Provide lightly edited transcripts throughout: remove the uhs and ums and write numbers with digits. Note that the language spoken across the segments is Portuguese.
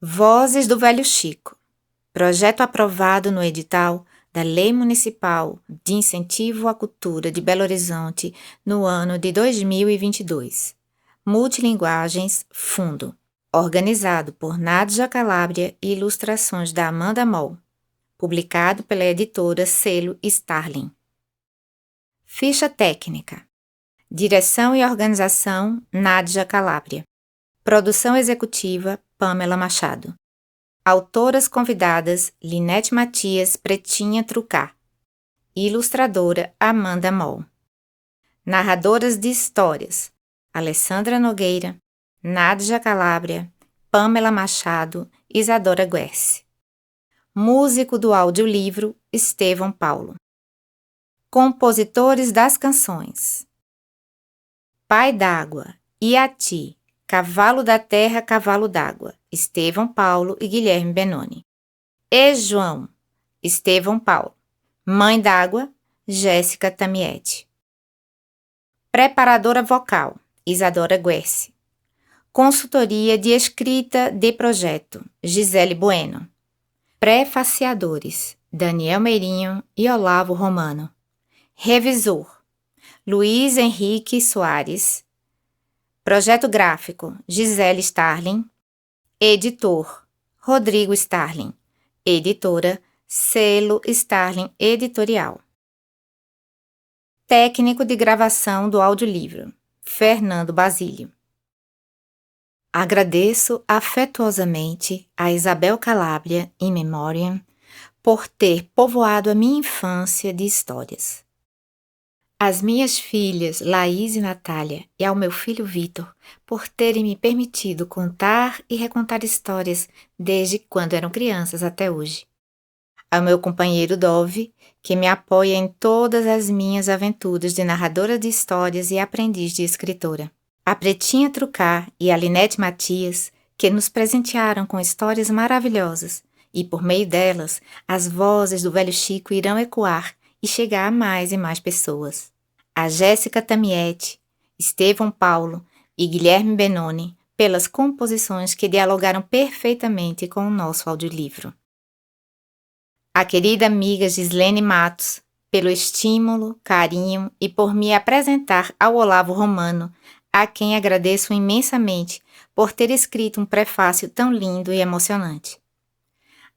Vozes do Velho Chico. Projeto aprovado no edital da Lei Municipal de Incentivo à Cultura de Belo Horizonte no ano de 2022. Multilinguagens Fundo. Organizado por Nádia Calabria e ilustrações da Amanda Moll. Publicado pela editora Selo Starling. Ficha técnica. Direção e organização Nádia Calabria. Produção executiva Pamela Machado. Autoras convidadas Linete Matias Pretinha Trucá. Ilustradora Amanda Moll. Narradoras de histórias Alessandra Nogueira, Nádia Calabria, Pamela Machado, Isadora Guerce. Músico do audiolivro Estevão Paulo. Compositores das canções: Pai d'Água, Iati, Cavalo da Terra, Cavalo d'Água, Estevão Paulo e Guilherme Benoni. E João, Estevão Paulo. Mãe d'Água, Jéssica Tamietti. Preparadora vocal, Isadora Guerce. Consultoria de escrita de projeto, Gisele Bueno. Prefaciadores, Daniel Meirinho e Olavo Romano. Revisor, Luiz Henrique Soares. Projeto gráfico, Gisele Starling. Editor, Rodrigo Starling. Editora, Selo Starling Editorial. Técnico de gravação do audiolivro, Fernando Basílio. Agradeço afetuosamente a Isabel Calabria, in memoriam, por ter povoado a minha infância de histórias. Às minhas filhas, Laís e Natália, e ao meu filho Vitor, por terem me permitido contar e recontar histórias desde quando eram crianças até hoje. Ao meu companheiro Dove, que me apoia em todas as minhas aventuras de narradora de histórias e aprendiz de escritora. A Pretinha Trucá e a Linete Matias, que nos presentearam com histórias maravilhosas, e por meio delas, as vozes do Velho Chico irão ecoar e chegar a mais e mais pessoas. A Jéssica Tamietti, Estevão Paulo e Guilherme Benoni, pelas composições que dialogaram perfeitamente com o nosso audiolivro. A querida amiga Gislene Matos, pelo estímulo, carinho e por me apresentar ao Olavo Romano, a quem agradeço imensamente por ter escrito um prefácio tão lindo e emocionante.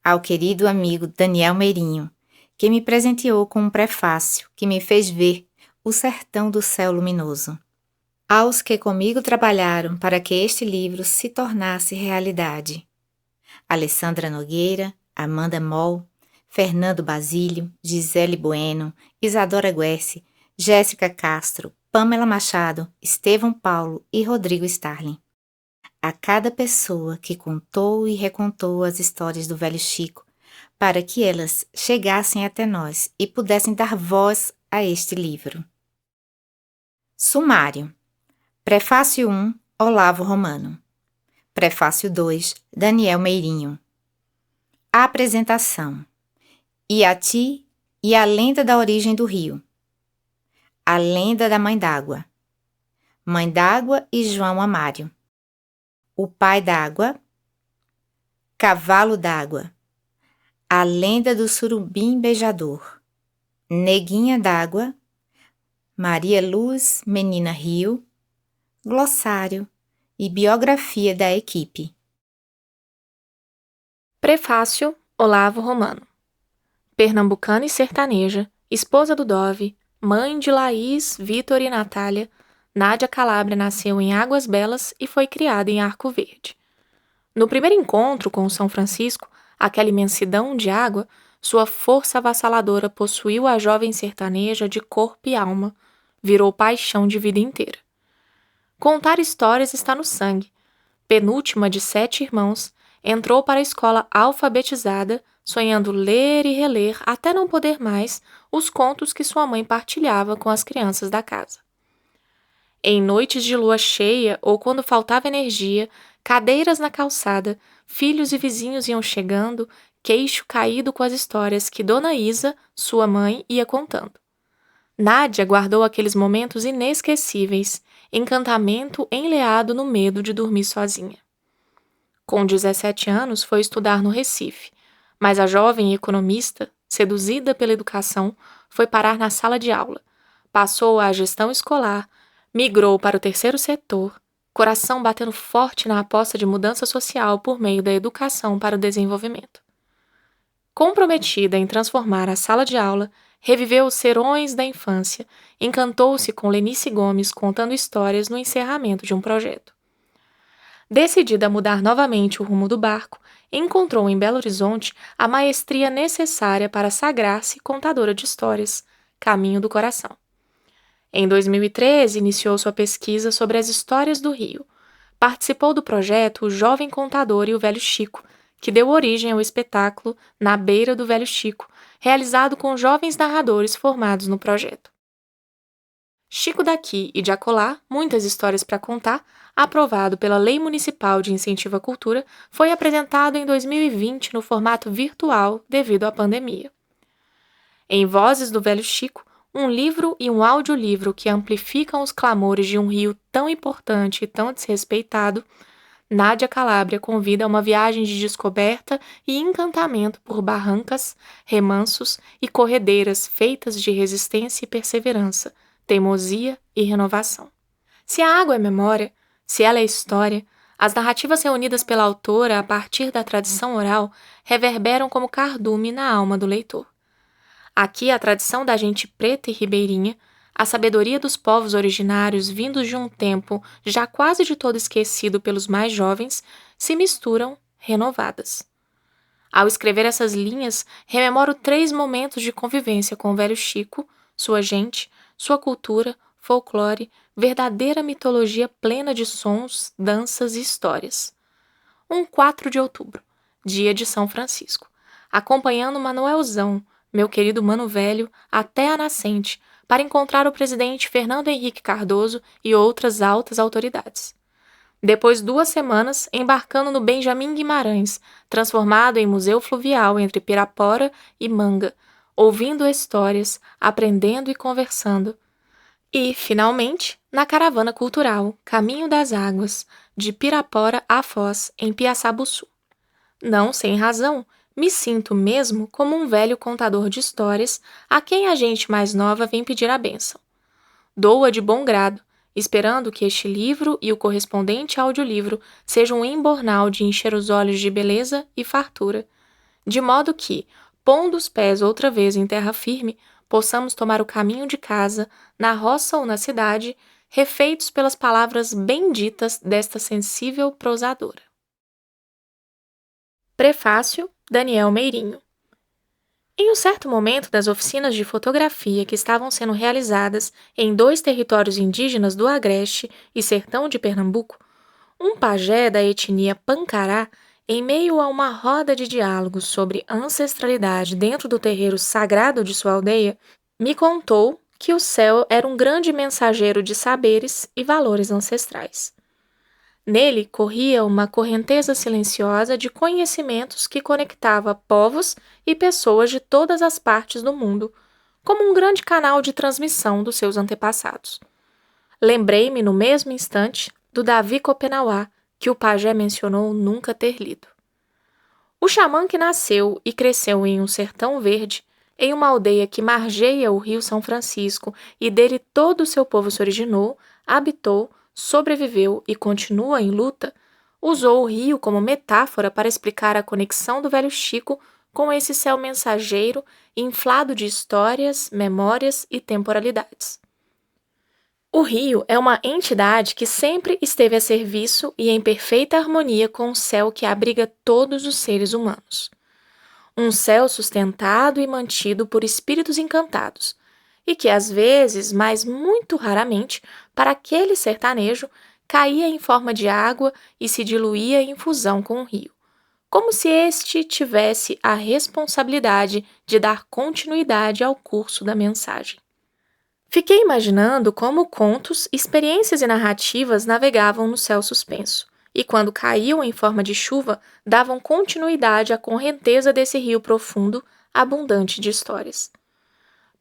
Ao querido amigo Daniel Meirinho, que me presenteou com um prefácio que me fez ver o sertão do céu luminoso. Aos que comigo trabalharam para que este livro se tornasse realidade: Alessandra Nogueira, Amanda Moll, Fernando Basílio, Gisele Bueno, Isadora Guerce, Jéssica Castro, Pamela Machado, Estevão Paulo e Rodrigo Starling. A cada pessoa que contou e recontou as histórias do Velho Chico, para que elas chegassem até nós e pudessem dar voz a este livro. Sumário. Prefácio 1, Olavo Romano. Prefácio 2, Daniel Meirinho. Apresentação: Iati e a lenda da origem do rio. A lenda da Mãe d'Água. Mãe d'Água e João Amário. O Pai d'Água. Cavalo d'Água. A lenda do surubim beijador. Neguinha d'Água. Maria Luz, Menina Rio. Glossário e biografia da equipe. Prefácio, Olavo Romano. Pernambucana e sertaneja, esposa do Dove, mãe de Laís, Vitor e Natália, Nádia Calabria nasceu em Águas Belas e foi criada em Arco Verde. No primeiro encontro com o São Francisco, aquela imensidão de água, sua força avassaladora possuiu a jovem sertaneja de corpo e alma, virou paixão de vida inteira. Contar histórias está no sangue. Penúltima de 7 irmãos, entrou para a escola alfabetizada, sonhando ler e reler até não poder mais os contos que sua mãe partilhava com as crianças da casa. Em noites de lua cheia ou quando faltava energia, cadeiras na calçada, filhos e vizinhos iam chegando, queixo caído com as histórias que Dona Isa, sua mãe, ia contando. Nádia guardou aqueles momentos inesquecíveis, encantamento enleado no medo de dormir sozinha. Com 17 anos, foi estudar no Recife, mas a jovem economista, seduzida pela educação, foi parar na sala de aula, passou à gestão escolar, migrou para o terceiro setor, coração batendo forte na aposta de mudança social por meio da educação para o desenvolvimento. Comprometida em transformar a sala de aula, reviveu os serões da infância, encantou-se com Lenice Gomes contando histórias no encerramento de um projeto. Decidida a mudar novamente o rumo do barco, encontrou em Belo Horizonte a maestria necessária para sagrar-se contadora de histórias, caminho do coração. Em 2013, iniciou sua pesquisa sobre as histórias do Rio. Participou do projeto O Jovem Contador e o Velho Chico, que deu origem ao espetáculo Na Beira do Velho Chico, realizado com jovens narradores formados no projeto. Chico daqui e de acolá, muitas histórias para contar, aprovado pela Lei Municipal de Incentivo à Cultura, foi apresentado em 2020 no formato virtual devido à pandemia. Em Vozes do Velho Chico, um livro e um audiolivro que amplificam os clamores de um rio tão importante e tão desrespeitado, Nádia Calabria convida a uma viagem de descoberta e encantamento por barrancas, remansos e corredeiras feitas de resistência e perseverança, teimosia e renovação. Se a água é memória, se ela é história, as narrativas reunidas pela autora a partir da tradição oral reverberam como cardume na alma do leitor. Aqui a tradição da gente preta e ribeirinha, a sabedoria dos povos originários vindos de um tempo já quase de todo esquecido pelos mais jovens, se misturam renovadas. Ao escrever essas linhas, rememoro 3 momentos de convivência com o velho Chico, sua gente, sua cultura, folclore, verdadeira mitologia plena de sons, danças e histórias. 4 de outubro, dia de São Francisco, acompanhando Manuelzão, meu querido Mano Velho, até a nascente, para encontrar o presidente Fernando Henrique Cardoso e outras altas autoridades. Depois 2 semanas, embarcando no Benjamin Guimarães, transformado em museu fluvial entre Pirapora e Manga, ouvindo histórias, aprendendo e conversando. E, finalmente, na caravana cultural Caminho das Águas, de Pirapora a Foz, em Piaçabuçu. Não sem razão, me sinto mesmo como um velho contador de histórias a quem a gente mais nova vem pedir a bênção. Dou-a de bom grado, esperando que este livro e o correspondente audiolivro sejam um embornal de encher os olhos de beleza e fartura, de modo que, pondo os pés outra vez em terra firme, possamos tomar o caminho de casa, na roça ou na cidade, refeitos pelas palavras benditas desta sensível prosadora. Prefácio, Daniel Meirinho. Em um certo momento das oficinas de fotografia que estavam sendo realizadas em 2 territórios indígenas do Agreste e Sertão de Pernambuco, um pajé da etnia Pancará, em meio a uma roda de diálogos sobre ancestralidade dentro do terreiro sagrado de sua aldeia, me contou que o céu era um grande mensageiro de saberes e valores ancestrais. Nele corria uma correnteza silenciosa de conhecimentos que conectava povos e pessoas de todas as partes do mundo, como um grande canal de transmissão dos seus antepassados. Lembrei-me no mesmo instante do Davi Copenauá, que o pajé mencionou nunca ter lido. O xamã que nasceu e cresceu em um sertão verde, em uma aldeia que margeia o Rio São Francisco e dele todo o seu povo se originou, habitou, sobreviveu e continua em luta, usou o rio como metáfora para explicar a conexão do velho Chico com esse céu mensageiro inflado de histórias, memórias e temporalidades. O rio é uma entidade que sempre esteve a serviço e em perfeita harmonia com o céu que abriga todos os seres humanos. Um céu sustentado e mantido por espíritos encantados, e que às vezes, mas muito raramente, para aquele sertanejo, caía em forma de água e se diluía em fusão com o rio, como se este tivesse a responsabilidade de dar continuidade ao curso da mensagem. Fiquei imaginando como contos, experiências e narrativas navegavam no céu suspenso, e quando caíam em forma de chuva, davam continuidade à correnteza desse rio profundo, abundante de histórias.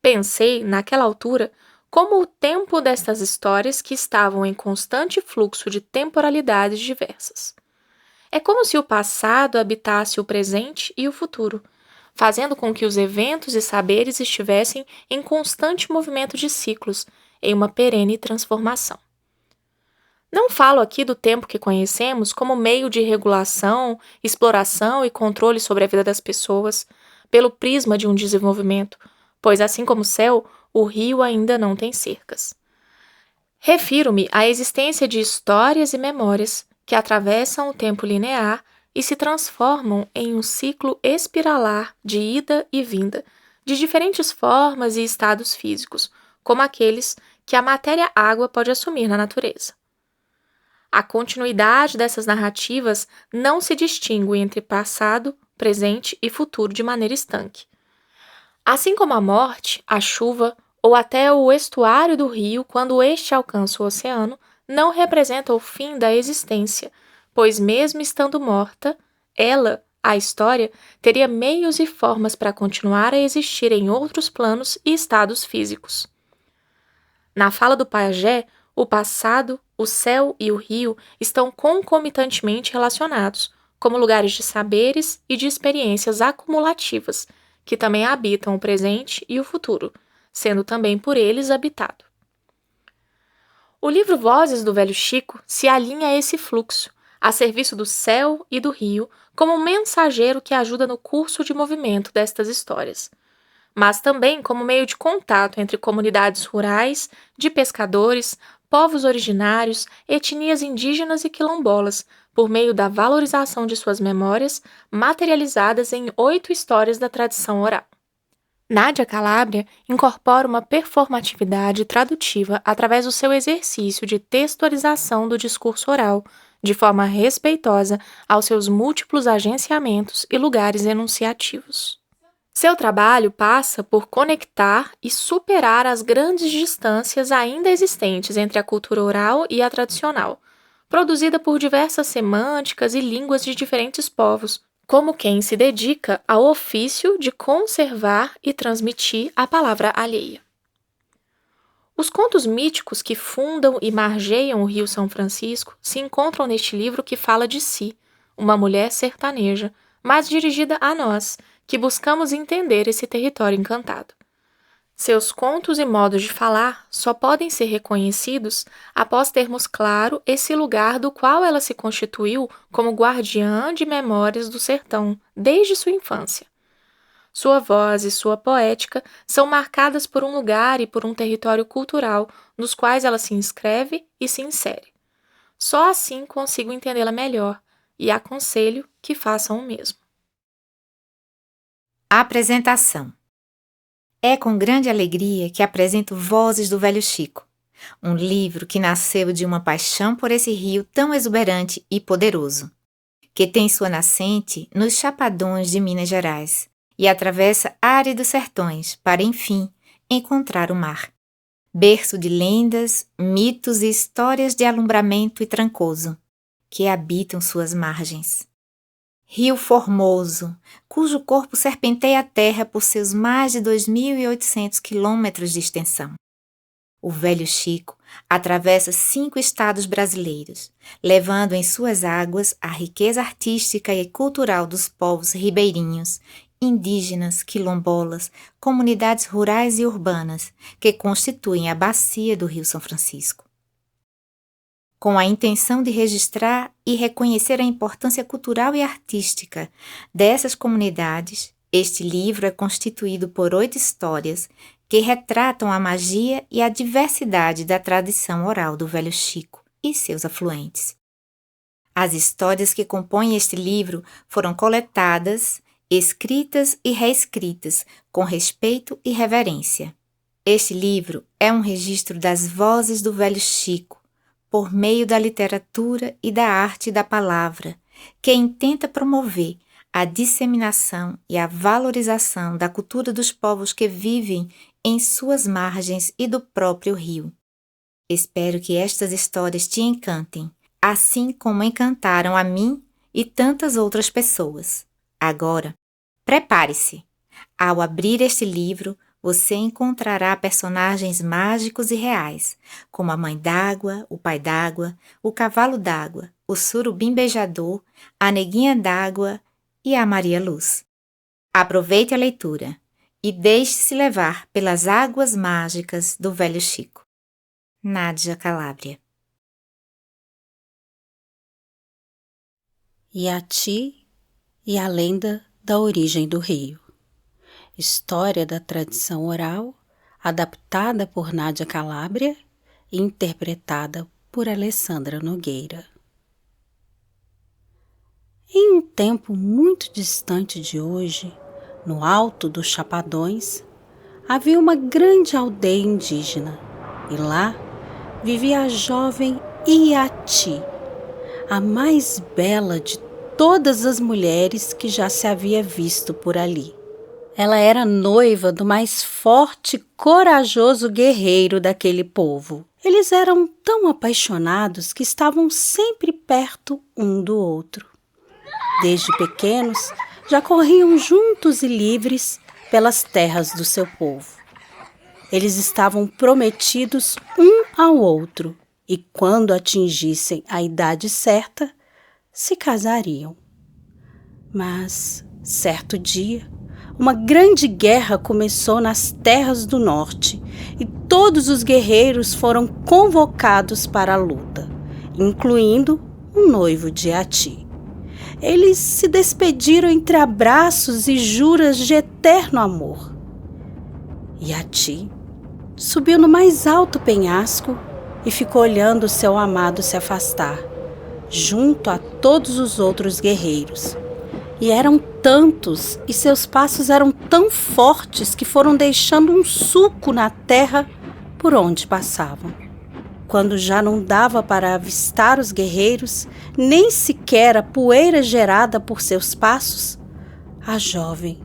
Pensei, naquela altura, como o tempo destas histórias que estavam em constante fluxo de temporalidades diversas. É como se o passado habitasse o presente e o futuro, fazendo com que os eventos e saberes estivessem em constante movimento de ciclos, em uma perene transformação. Não falo aqui do tempo que conhecemos como meio de regulação, exploração e controle sobre a vida das pessoas, pelo prisma de um desenvolvimento, pois, assim como o céu, o rio ainda não tem cercas. Refiro-me à existência de histórias e memórias que atravessam o tempo linear e se transformam em um ciclo espiralar de ida e vinda, de diferentes formas e estados físicos, como aqueles que a matéria-água pode assumir na natureza. A continuidade dessas narrativas não se distingue entre passado, presente e futuro de maneira estanque. Assim como a morte, a chuva ou até o estuário do rio, quando este alcança o oceano, não representa o fim da existência, pois mesmo estando morta, ela, a história, teria meios e formas para continuar a existir em outros planos e estados físicos. Na fala do pajé, o passado, o céu e o rio estão concomitantemente relacionados, como lugares de saberes e de experiências acumulativas, que também habitam o presente e o futuro, sendo também por eles habitado. O livro Vozes do Velho Chico se alinha a esse fluxo, a serviço do céu e do rio, como um mensageiro que ajuda no curso de movimento destas histórias, mas também como meio de contato entre comunidades rurais, de pescadores, povos originários, etnias indígenas e quilombolas, por meio da valorização de suas memórias, materializadas em 8 histórias da tradição oral. Nádia Calabria incorpora uma performatividade tradutiva através do seu exercício de textualização do discurso oral, de forma respeitosa aos seus múltiplos agenciamentos e lugares enunciativos. Seu trabalho passa por conectar e superar as grandes distâncias ainda existentes entre a cultura oral e a tradicional, produzida por diversas semânticas e línguas de diferentes povos, como quem se dedica ao ofício de conservar e transmitir a palavra alheia. Os contos míticos que fundam e margeiam o Rio São Francisco se encontram neste livro que fala de si, uma mulher sertaneja, mas dirigida a nós, que buscamos entender esse território encantado. Seus contos e modos de falar só podem ser reconhecidos após termos claro esse lugar do qual ela se constituiu como guardiã de memórias do sertão desde sua infância. Sua voz e sua poética são marcadas por um lugar e por um território cultural nos quais ela se inscreve e se insere. Só assim consigo entendê-la melhor e aconselho que façam o mesmo. Apresentação. É com grande alegria que apresento Vozes do Velho Chico, um livro que nasceu de uma paixão por esse rio tão exuberante e poderoso, que tem sua nascente nos Chapadões de Minas Gerais e atravessa áridos sertões para, enfim, encontrar o mar. Berço de lendas, mitos e histórias de alumbramento e trancoso, que habitam suas margens. Rio formoso, cujo corpo serpenteia a terra por seus mais de 2.800 quilômetros de extensão. O Velho Chico atravessa 5 estados brasileiros, levando em suas águas a riqueza artística e cultural dos povos ribeirinhos, indígenas, quilombolas, comunidades rurais e urbanas que constituem a bacia do Rio São Francisco. Com a intenção de registrar e reconhecer a importância cultural e artística dessas comunidades, este livro é constituído por 8 histórias que retratam a magia e a diversidade da tradição oral do Velho Chico e seus afluentes. As histórias que compõem este livro foram coletadas, escritas e reescritas com respeito e reverência. Este livro é um registro das vozes do Velho Chico, por meio da literatura e da arte da palavra, que intenta promover a disseminação e a valorização da cultura dos povos que vivem em suas margens e do próprio rio. Espero que estas histórias te encantem, assim como encantaram a mim e tantas outras pessoas. Agora, prepare-se! Ao abrir este livro, você encontrará personagens mágicos e reais, como a Mãe d'Água, o Pai d'Água, o Cavalo d'Água, o surubim beijador, a neguinha d'água e a Maria Luz. Aproveite a leitura e deixe-se levar pelas águas mágicas do velho Chico. Nádia Calabria. Iati e a lenda da origem do rio. História da tradição oral, adaptada por Nádia Calabria e interpretada por Alessandra Nogueira. Em um tempo muito distante de hoje, no alto dos Chapadões, havia uma grande aldeia indígena e lá vivia a jovem Iati, a mais bela de todas as mulheres que já se havia visto por ali. Ela era noiva do mais forte e corajoso guerreiro daquele povo. Eles eram tão apaixonados que estavam sempre perto um do outro. Desde pequenos, já corriam juntos e livres pelas terras do seu povo. Eles estavam prometidos um ao outro e, quando atingissem a idade certa, se casariam. Mas, certo dia, uma grande guerra começou nas terras do norte e todos os guerreiros foram convocados para a luta, incluindo o noivo de Iati. Eles se despediram entre abraços e juras de eterno amor. Iati subiu no mais alto penhasco e ficou olhando seu amado se afastar, junto a todos os outros guerreiros. E eram tantos, e seus passos eram tão fortes que foram deixando um sulco na terra por onde passavam. Quando já não dava para avistar os guerreiros, nem sequer a poeira gerada por seus passos, a jovem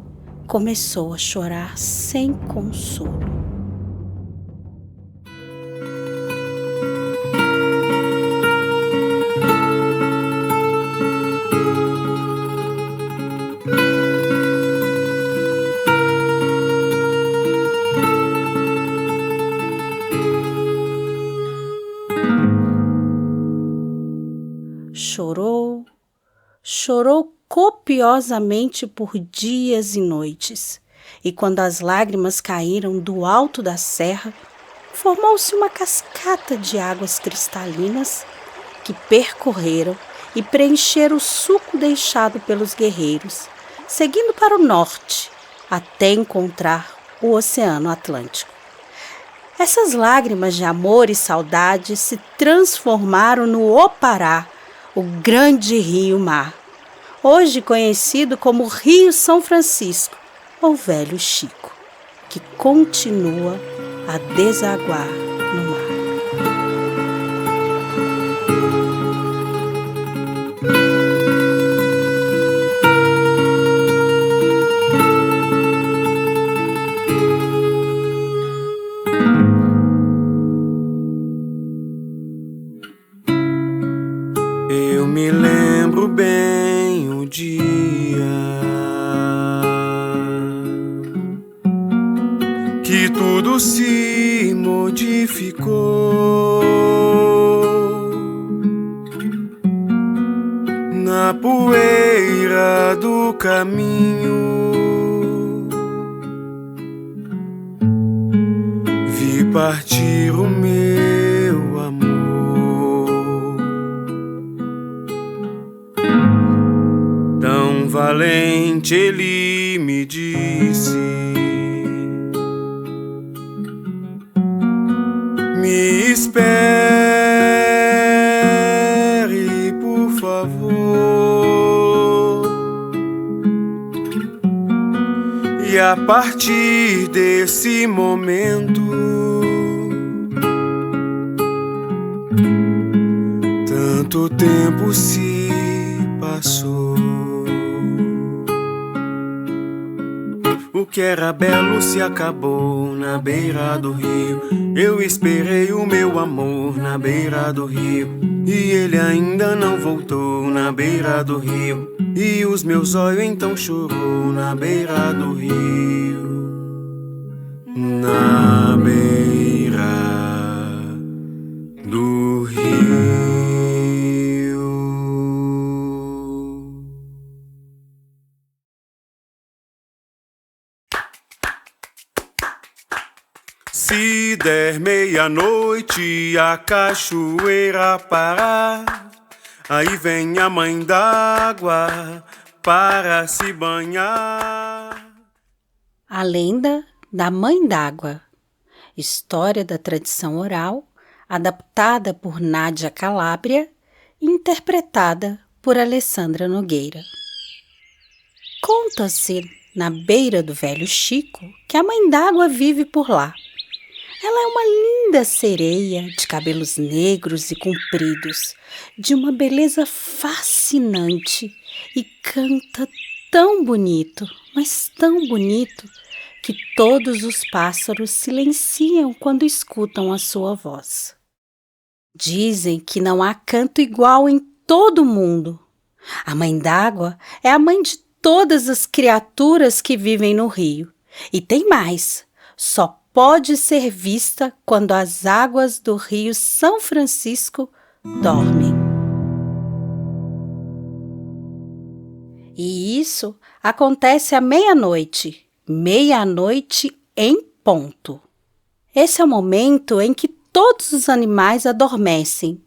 começou a chorar sem consolo. Chorou copiosamente por dias e noites, e quando as lágrimas caíram do alto da serra, formou-se uma cascata de águas cristalinas que percorreram e preencheram o sulco deixado pelos guerreiros, seguindo para o norte, até encontrar o Oceano Atlântico. Essas lágrimas de amor e saudade se transformaram no Opará, o grande rio-mar, hoje conhecido como Rio São Francisco, ou Velho Chico, que continua a desaguar no mar. Eu me lembro bem o dia que tudo se modificou na poeira do caminho. Vi partir o meu amor. Tão valente ele me disse: me espere, por favor. E a partir desse momento, tanto tempo se passou. O que era belo se acabou na beira do rio. Eu esperei o meu amor na beira do rio, e ele ainda não voltou na beira do rio. E os meus olhos então chorou na beira do rio. Na beira do rio. Se der meia-noite e a cachoeira parar, aí vem a mãe d'água para se banhar. A lenda da Mãe d'Água. História da tradição oral, adaptada por Nádia Calabria e interpretada por Alessandra Nogueira. Conta-se, na beira do Velho Chico, que a Mãe d'Água vive por lá. Ela é uma linda sereia de cabelos negros e compridos, de uma beleza fascinante e canta tão bonito, mas tão bonito, que todos os pássaros silenciam quando escutam a sua voz. Dizem que não há canto igual em todo o mundo. A Mãe d'Água é a mãe de todas as criaturas que vivem no rio. E tem mais, só pode ser vista quando as águas do Rio São Francisco dormem. E isso acontece à meia-noite em ponto. Esse é o momento em que todos os animais adormecem.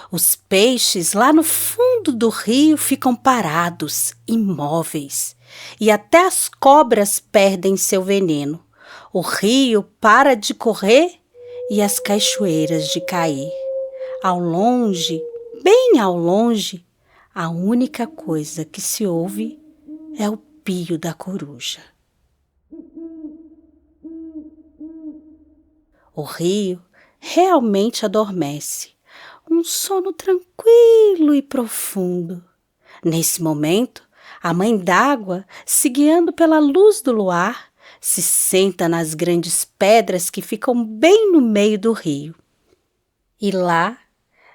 Os peixes lá no fundo do rio ficam parados, imóveis, e até as cobras perdem seu veneno. O rio para de correr e as cachoeiras de cair. Ao longe, bem ao longe, a única coisa que se ouve é o pio da coruja. O rio realmente adormece, um sono tranquilo e profundo. Nesse momento, a Mãe d'Água, se guiando pela luz do luar, se senta nas grandes pedras que ficam bem no meio do rio. E lá,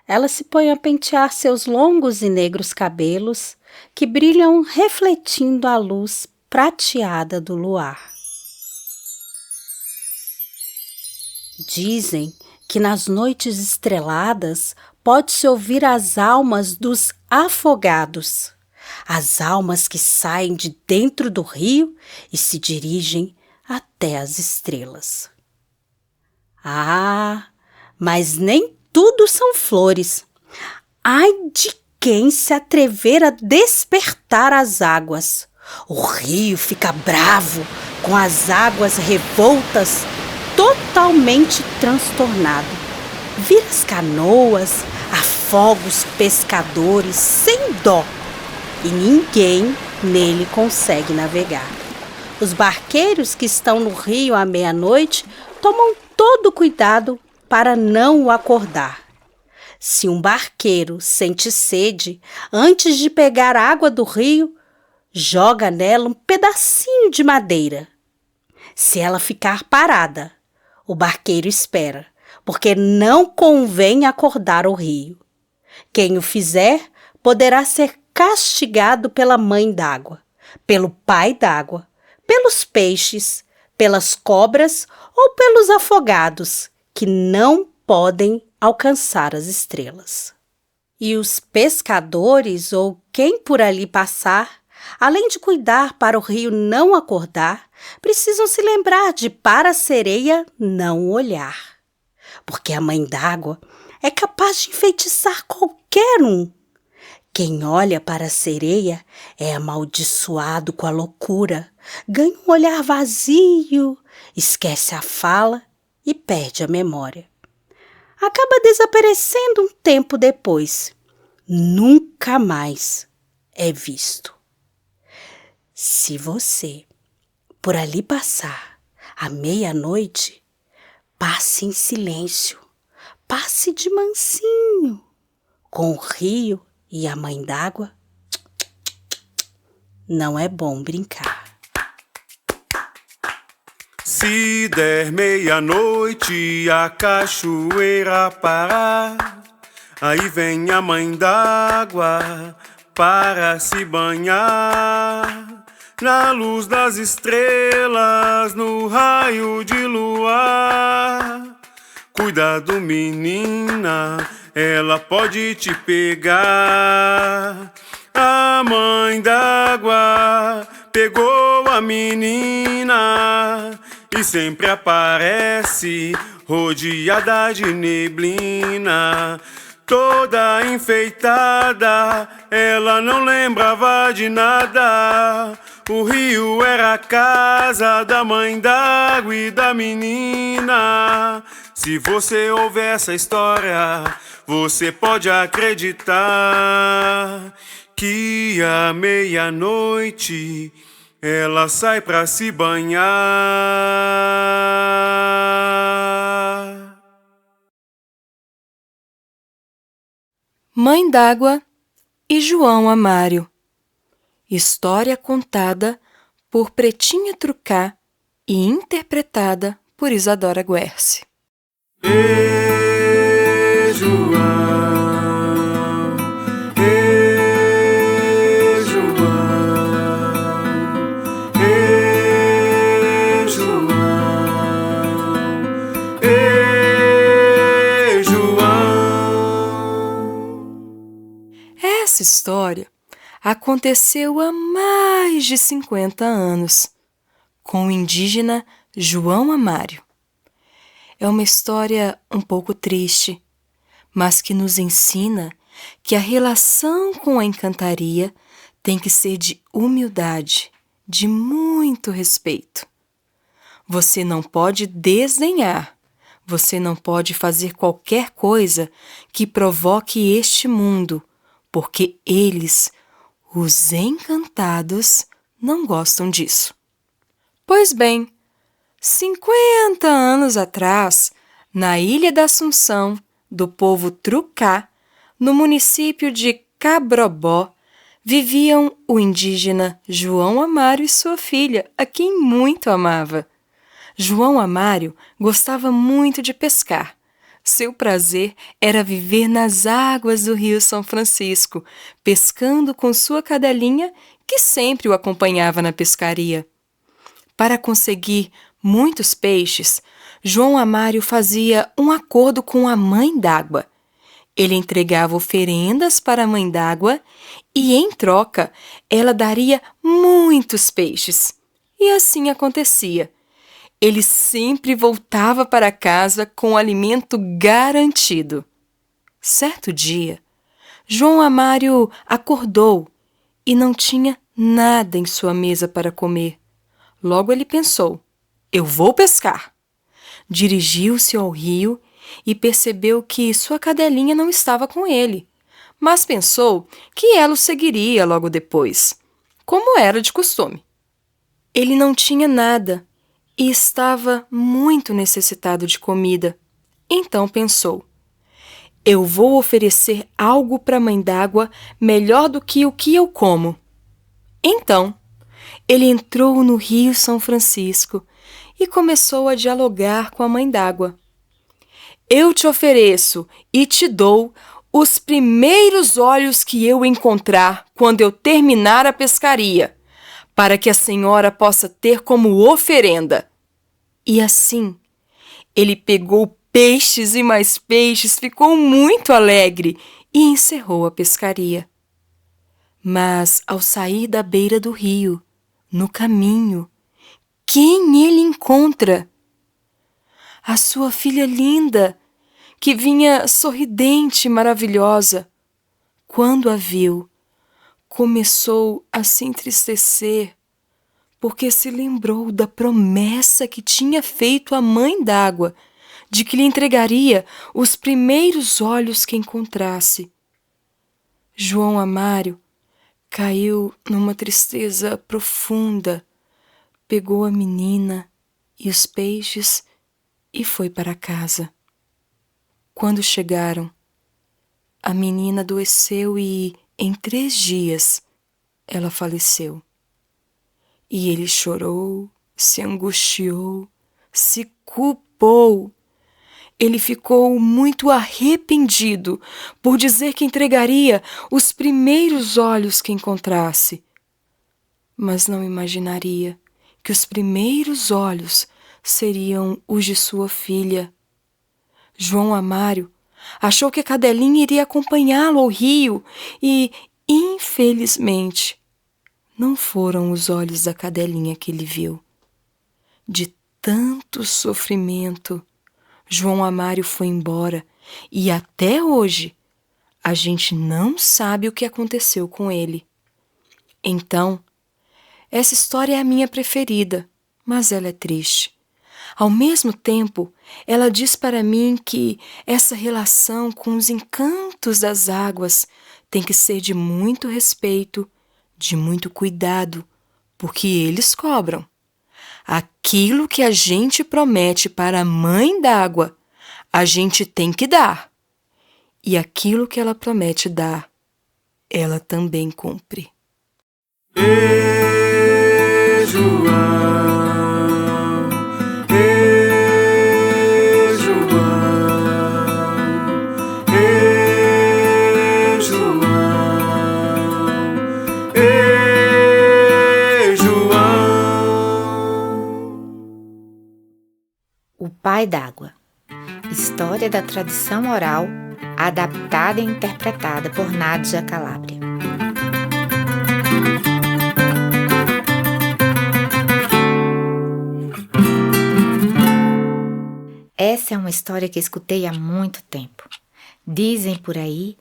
ela se põe a pentear seus longos e negros cabelos, que brilham refletindo a luz prateada do luar. Dizem que nas noites estreladas pode-se ouvir as almas dos afogados, as almas que saem de dentro do rio e se dirigem até as estrelas. Ah, mas nem tudo são flores. Ai de quem se atrever a despertar as águas. O rio fica bravo, com as águas revoltas, totalmente transtornado. Vira as canoas, afoga os pescadores sem dó, e ninguém nele consegue navegar. Os barqueiros que estão no rio à meia-noite tomam todo o cuidado para não o acordar. Se um barqueiro sente sede, antes de pegar a água do rio, joga nela um pedacinho de madeira. Se ela ficar parada, o barqueiro espera, porque não convém acordar o rio. Quem o fizer poderá ser castigado pela Mãe d'Água, pelo Pai d'Água, pelos peixes, pelas cobras ou pelos afogados, que não podem alcançar as estrelas. E os pescadores ou quem por ali passar, além de cuidar para o rio não acordar, precisam se lembrar de para a sereia não olhar. Porque a Mãe d'Água é capaz de enfeitiçar qualquer um. Quem olha para a sereia é amaldiçoado com a loucura, ganha um olhar vazio, esquece a fala e perde a memória. Acaba desaparecendo um tempo depois. Nunca mais é visto. Se você, por ali passar à meia-noite, passe em silêncio, passe de mansinho, com o rio e a Mãe d'Água. Não é bom brincar. Se der meia-noite e a cachoeira parar, aí vem a Mãe d'Água para se banhar. Na luz das estrelas, no raio de luar. Cuidado, menina, ela pode te pegar. A Mãe d'Água pegou a menina e sempre aparece rodeada de neblina. Toda enfeitada, ela não lembrava de nada. O rio era a casa da mãe d'água e da menina. Se você ouvir essa história, você pode acreditar que à meia-noite ela sai pra se banhar. Mãe d'Água e João Amário. História contada por Pretinha Trucá e interpretada por Isadora Guerce. Ê, João, ê, João, ê, João, ê, João. Essa história aconteceu há mais de 50 anos, com o indígena João Amário. É uma história um pouco triste, mas que nos ensina que a relação com a encantaria tem que ser de humildade, de muito respeito. Você não pode desdenhar, você não pode fazer qualquer coisa que provoque este mundo, porque eles, os encantados, não gostam disso. Pois bem, 50 anos atrás, na Ilha da Assunção, do povo Trucá, no município de Cabrobó, viviam o indígena João Amário e sua filha, a quem muito amava. João Amário gostava muito de pescar. Seu prazer era viver nas águas do Rio São Francisco, pescando com sua cadelinha, que sempre o acompanhava na pescaria. Para conseguir muitos peixes, João Amário fazia um acordo com a Mãe d'Água. Ele entregava oferendas para a Mãe d'Água e, em troca, ela daria muitos peixes. E assim acontecia. Ele sempre voltava para casa com o alimento garantido. Certo dia, João Amário acordou e não tinha nada em sua mesa para comer. Logo ele pensou: eu vou pescar. Dirigiu-se ao rio e percebeu que sua cadelinha não estava com ele, mas pensou que ela o seguiria logo depois, como era de costume. Ele não tinha nada e estava muito necessitado de comida. Então pensou: eu vou oferecer algo para a Mãe d'Água melhor do que o que eu como. Então, ele entrou no Rio São Francisco e começou a dialogar com a Mãe d'Água. Eu te ofereço e te dou os primeiros olhos que eu encontrar quando eu terminar a pescaria, para que a senhora possa ter como oferenda. E assim, ele pegou peixes e mais peixes, ficou muito alegre e encerrou a pescaria. Mas, ao sair da beira do rio, no caminho, quem ele encontra? A sua filha linda, que vinha sorridente e maravilhosa. Quando a viu, começou a se entristecer, porque se lembrou da promessa que tinha feito à Mãe d'Água, de que lhe entregaria os primeiros olhos que encontrasse. João Amário caiu numa tristeza profunda, pegou a menina e os peixes e foi para casa. Quando chegaram, a menina adoeceu e, em 3 dias, ela faleceu. E ele chorou, se angustiou, se culpou. Ele ficou muito arrependido por dizer que entregaria os primeiros olhos que encontrasse. Mas não imaginaria que os primeiros olhos seriam os de sua filha. João Amário achou que a cadelinha iria acompanhá-lo ao rio e, infelizmente, não foram os olhos da cadelinha que ele viu. De tanto sofrimento. João Amário foi embora e até hoje a gente não sabe o que aconteceu com ele. Então, essa história é a minha preferida, mas ela é triste. Ao mesmo tempo, ela diz para mim que essa relação com os encantos das águas tem que ser de muito respeito, de muito cuidado, porque eles cobram. Aquilo que a gente promete para a Mãe d'Água, a gente tem que dar. E aquilo que ela promete dar, ela também cumpre. Ê, João, ê, João, ê, João, ê, João. O Pai d'Água. História da tradição oral, adaptada e interpretada por Nádia Calabria. Essa é uma história que escutei há muito tempo. Dizem por aí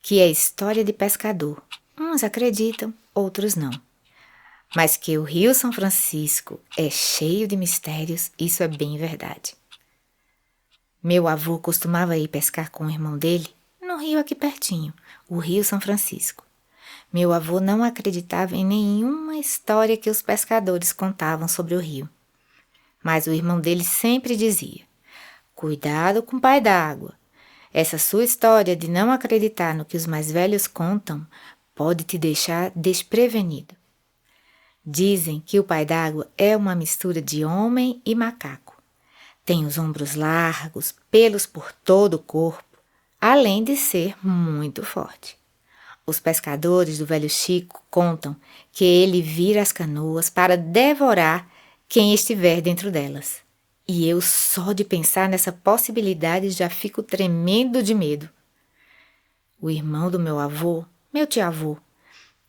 que é história de pescador. Uns acreditam, outros não. Mas que o Rio São Francisco é cheio de mistérios, isso é bem verdade. Meu avô costumava ir pescar com o irmão dele no rio aqui pertinho, o Rio São Francisco. Meu avô não acreditava em nenhuma história que os pescadores contavam sobre o rio. Mas o irmão dele sempre dizia: cuidado com o Pai d'Água. Essa sua história de não acreditar no que os mais velhos contam pode te deixar desprevenido. Dizem que o Pai d'Água é uma mistura de homem e macaco. Tem os ombros largos, pelos por todo o corpo, além de ser muito forte. Os pescadores do Velho Chico contam que ele vira as canoas para devorar quem estiver dentro delas. E eu só de pensar nessa possibilidade já fico tremendo de medo. O irmão do meu avô, meu tio-avô,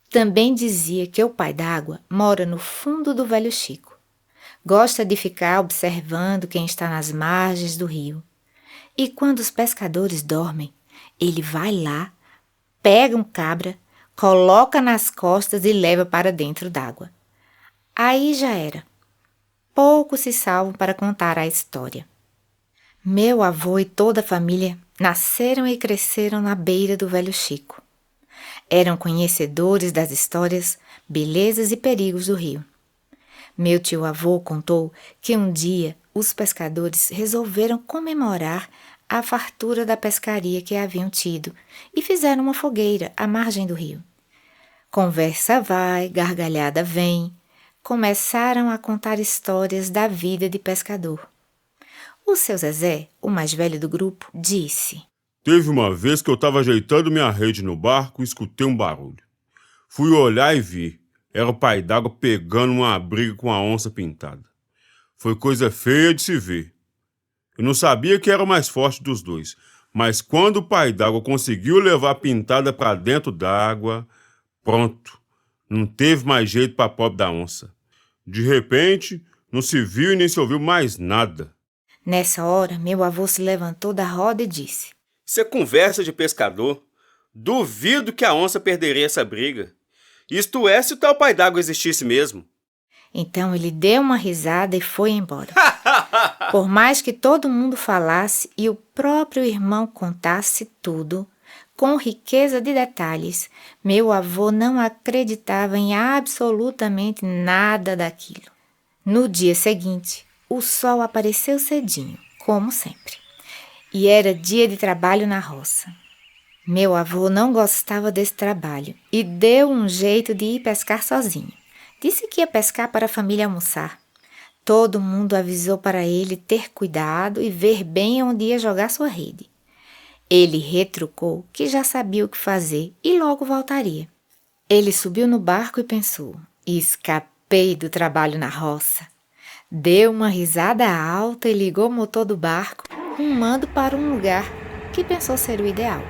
também dizia que o Pai d'Água mora no fundo do Velho Chico. Gosta de ficar observando quem está nas margens do rio. E quando os pescadores dormem, ele vai lá, pega um cabra, coloca nas costas e leva para dentro d'água. Aí já era. Poucos se salvam para contar a história. Meu avô e toda a família nasceram e cresceram na beira do Velho Chico. Eram conhecedores das histórias, belezas e perigos do rio. Meu tio-avô contou que um dia os pescadores resolveram comemorar a fartura da pescaria que haviam tido e fizeram uma fogueira à margem do rio. Conversa vai, gargalhada vem. Começaram a contar histórias da vida de pescador. O seu Zezé, o mais velho do grupo, disse: Teve uma vez que eu estava ajeitando minha rede no barco e escutei um barulho. Fui olhar e vi. Era o Pai d'Água pegando uma briga com a onça pintada. Foi coisa feia de se ver. Eu não sabia que era o mais forte dos dois, mas quando o Pai d'Água conseguiu levar a pintada para dentro d'água, pronto, não teve mais jeito para a pobre da onça. De repente, não se viu e nem se ouviu mais nada. Nessa hora, meu avô se levantou da roda e disse: Isso é conversa de pescador. Duvido que a onça perderia essa briga. Isto é, se o tal Pai d'Água existisse mesmo. Então ele deu uma risada e foi embora. Por mais que todo mundo falasse e o próprio irmão contasse tudo, com riqueza de detalhes, meu avô não acreditava em absolutamente nada daquilo. No dia seguinte, o sol apareceu cedinho, como sempre, e era dia de trabalho na roça. Meu avô não gostava desse trabalho e deu um jeito de ir pescar sozinho. Disse que ia pescar para a família almoçar. Todo mundo avisou para ele ter cuidado e ver bem onde ia jogar sua rede. Ele retrucou que já sabia o que fazer e logo voltaria. Ele subiu no barco e pensou: escapei do trabalho na roça. Deu uma risada alta e ligou o motor do barco, rumando para um lugar que pensou ser o ideal.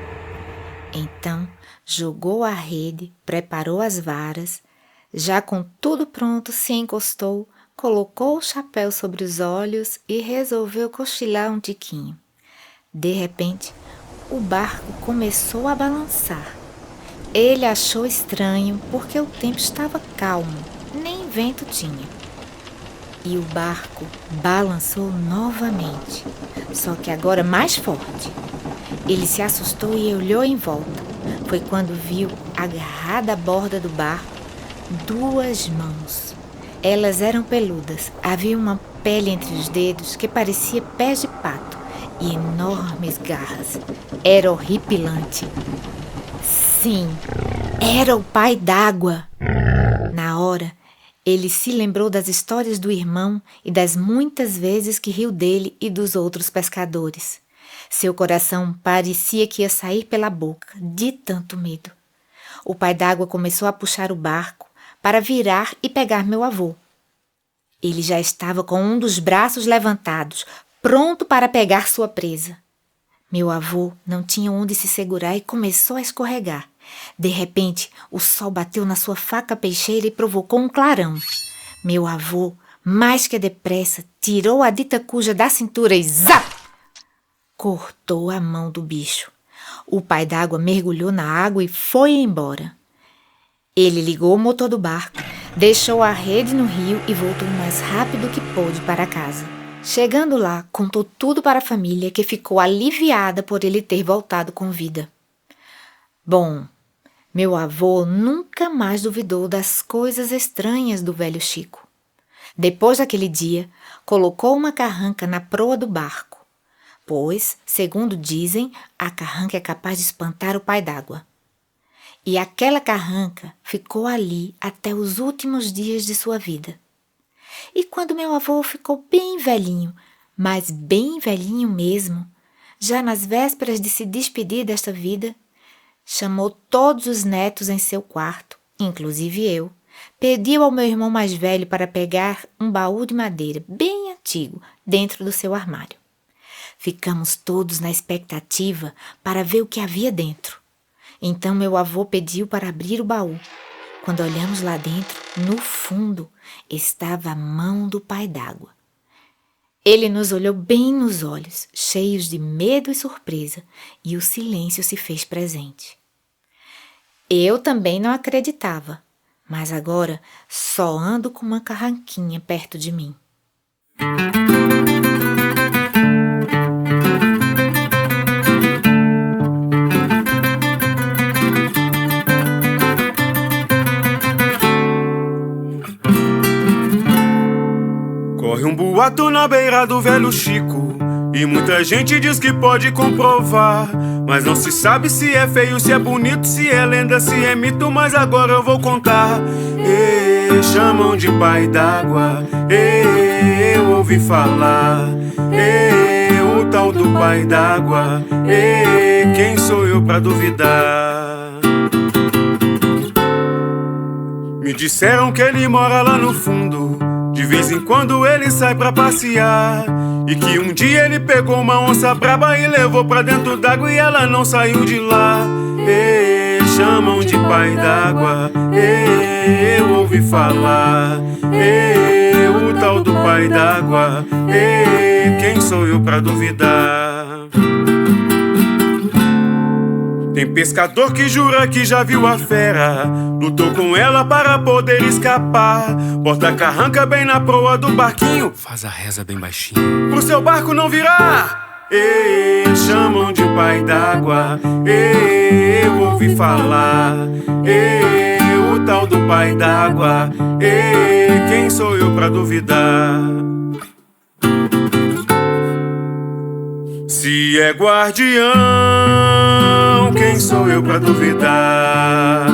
Então, jogou a rede, preparou as varas, já com tudo pronto, se encostou, colocou o chapéu sobre os olhos e resolveu cochilar um tiquinho. De repente, o barco começou a balançar. Ele achou estranho porque o tempo estava calmo, nem vento tinha. E o barco balançou novamente, só que agora mais forte. Ele se assustou e olhou em volta. Foi quando viu, agarrada à borda do barco, 2 mãos. Elas eram peludas, havia uma pele entre os dedos que parecia pés de pato e enormes garras. Era horripilante. Sim, era o pai d'água. Na hora, ele se lembrou das histórias do irmão e das muitas vezes que riu dele e dos outros pescadores. Seu coração parecia que ia sair pela boca, de tanto medo. O pai d'água começou a puxar o barco para virar e pegar meu avô. Ele já estava com um dos braços levantados, pronto para pegar sua presa. Meu avô não tinha onde se segurar e começou a escorregar. De repente, o sol bateu na sua faca peixeira e provocou um clarão. Meu avô, mais que depressa, tirou a dita cuja da cintura e zap! Cortou a mão do bicho. O pai d'água mergulhou na água e foi embora. Ele ligou o motor do barco, deixou a rede no rio e voltou o mais rápido que pôde para casa. Chegando lá, contou tudo para a família, que ficou aliviada por ele ter voltado com vida. Bom, meu avô nunca mais duvidou das coisas estranhas do velho Chico. Depois daquele dia, colocou uma carranca na proa do barco, pois, segundo dizem, a carranca é capaz de espantar o pai d'água. E aquela carranca ficou ali até os últimos dias de sua vida. E quando meu avô ficou bem velhinho, mas bem velhinho mesmo, já nas vésperas de se despedir desta vida, chamou todos os netos em seu quarto, inclusive eu, pediu ao meu irmão mais velho para pegar um baú de madeira bem antigo dentro do seu armário. Ficamos todos na expectativa para ver o que havia dentro. Então meu avô pediu para abrir o baú. Quando olhamos lá dentro, no fundo, estava a mão do pai d'água. Ele nos olhou bem nos olhos, cheios de medo e surpresa, e o silêncio se fez presente. Eu também não acreditava, mas agora só ando com uma carranquinha perto de mim. Corre um boato na beira do velho Chico, e muita gente diz que pode comprovar, mas não se sabe se é feio, se é bonito, se é lenda, se é mito, mas agora eu vou contar. Chamam de pai d'água, eu ouvi falar. O tal do pai d'água, quem sou eu pra duvidar? Me disseram que ele mora lá no fundo, de vez em quando ele sai pra passear, e que um dia ele pegou uma onça braba e levou pra dentro d'água e ela não saiu de lá. Chamam de pai d'água, eu ouvi falar. O tal do pai d'água, quem sou eu pra duvidar? Tem pescador que jura que já viu a fera, lutou com ela para poder escapar. Bota a carranca bem na proa do barquinho, faz a reza bem baixinho, pro seu barco não virar. Chamam de pai d'água, eu ouvi falar. O tal do pai d'água, quem sou eu pra duvidar? Se é guardião, quem sou eu pra duvidar?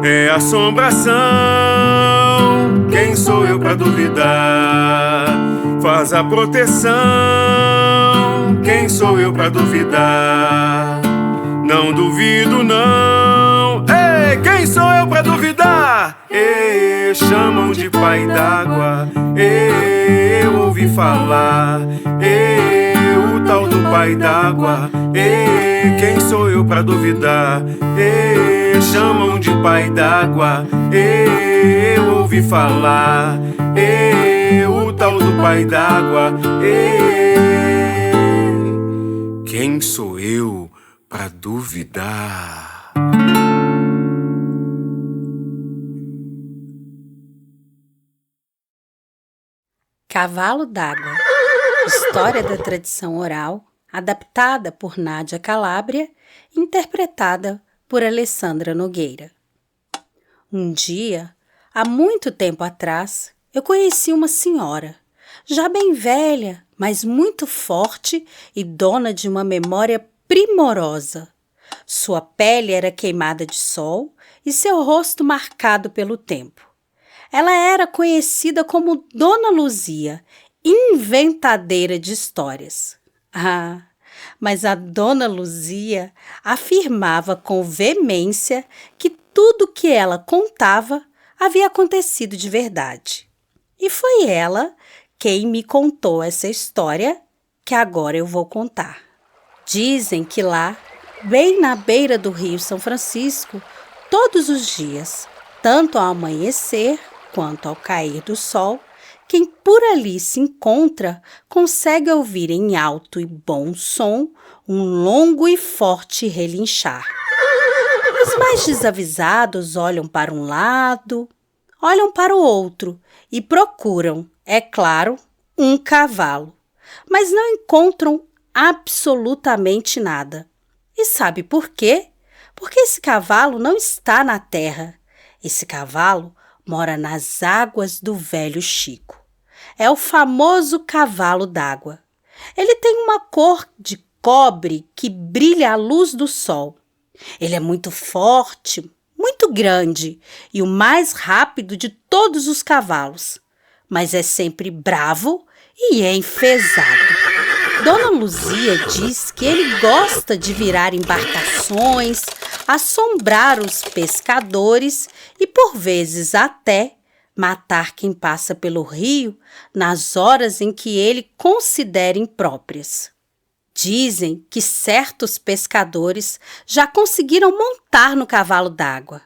É assombração, quem sou eu pra duvidar? Faz a proteção, quem sou eu pra duvidar? Não duvido não, quem sou eu pra duvidar? Chamam de pai d'água, eu ouvi falar. O tal do pai d'água, quem sou eu pra duvidar? Chamam de pai d'água, eu ouvi falar. pai d'água. Quem sou eu pra duvidar? Cavalo d'Água, história da tradição oral, adaptada por Nádia Calabria, interpretada por Alessandra Nogueira. Um dia, há muito tempo atrás, eu conheci uma senhora, já bem velha, mas muito forte e dona de uma memória primorosa. Sua pele era queimada de sol e seu rosto marcado pelo tempo. Ela era conhecida como Dona Luzia, inventadeira de histórias. Mas a Dona Luzia afirmava com veemência que tudo que ela contava havia acontecido de verdade. E foi ela quem me contou essa história que agora eu vou contar. Dizem que lá, bem na beira do Rio São Francisco, todos os dias, tanto ao amanhecer quanto ao cair do sol, quem por ali se encontra consegue ouvir em alto e bom som um longo e forte relinchar. Os mais desavisados olham para um lado, olham para o outro e procuram, é claro, um cavalo, mas não encontram absolutamente nada. E sabe por quê? Porque esse cavalo não está na terra. Esse cavalo mora nas águas do Velho Chico. É o famoso cavalo d'água. Ele tem uma cor de cobre que brilha à luz do sol. Ele é muito forte, muito grande e o mais rápido de todos os cavalos, mas é sempre bravo e enfesado. Dona Luzia diz que ele gosta de virar embarcações, assombrar os pescadores e, por vezes, até matar quem passa pelo rio nas horas em que ele considera impróprias. Dizem que certos pescadores já conseguiram montar no cavalo d'água.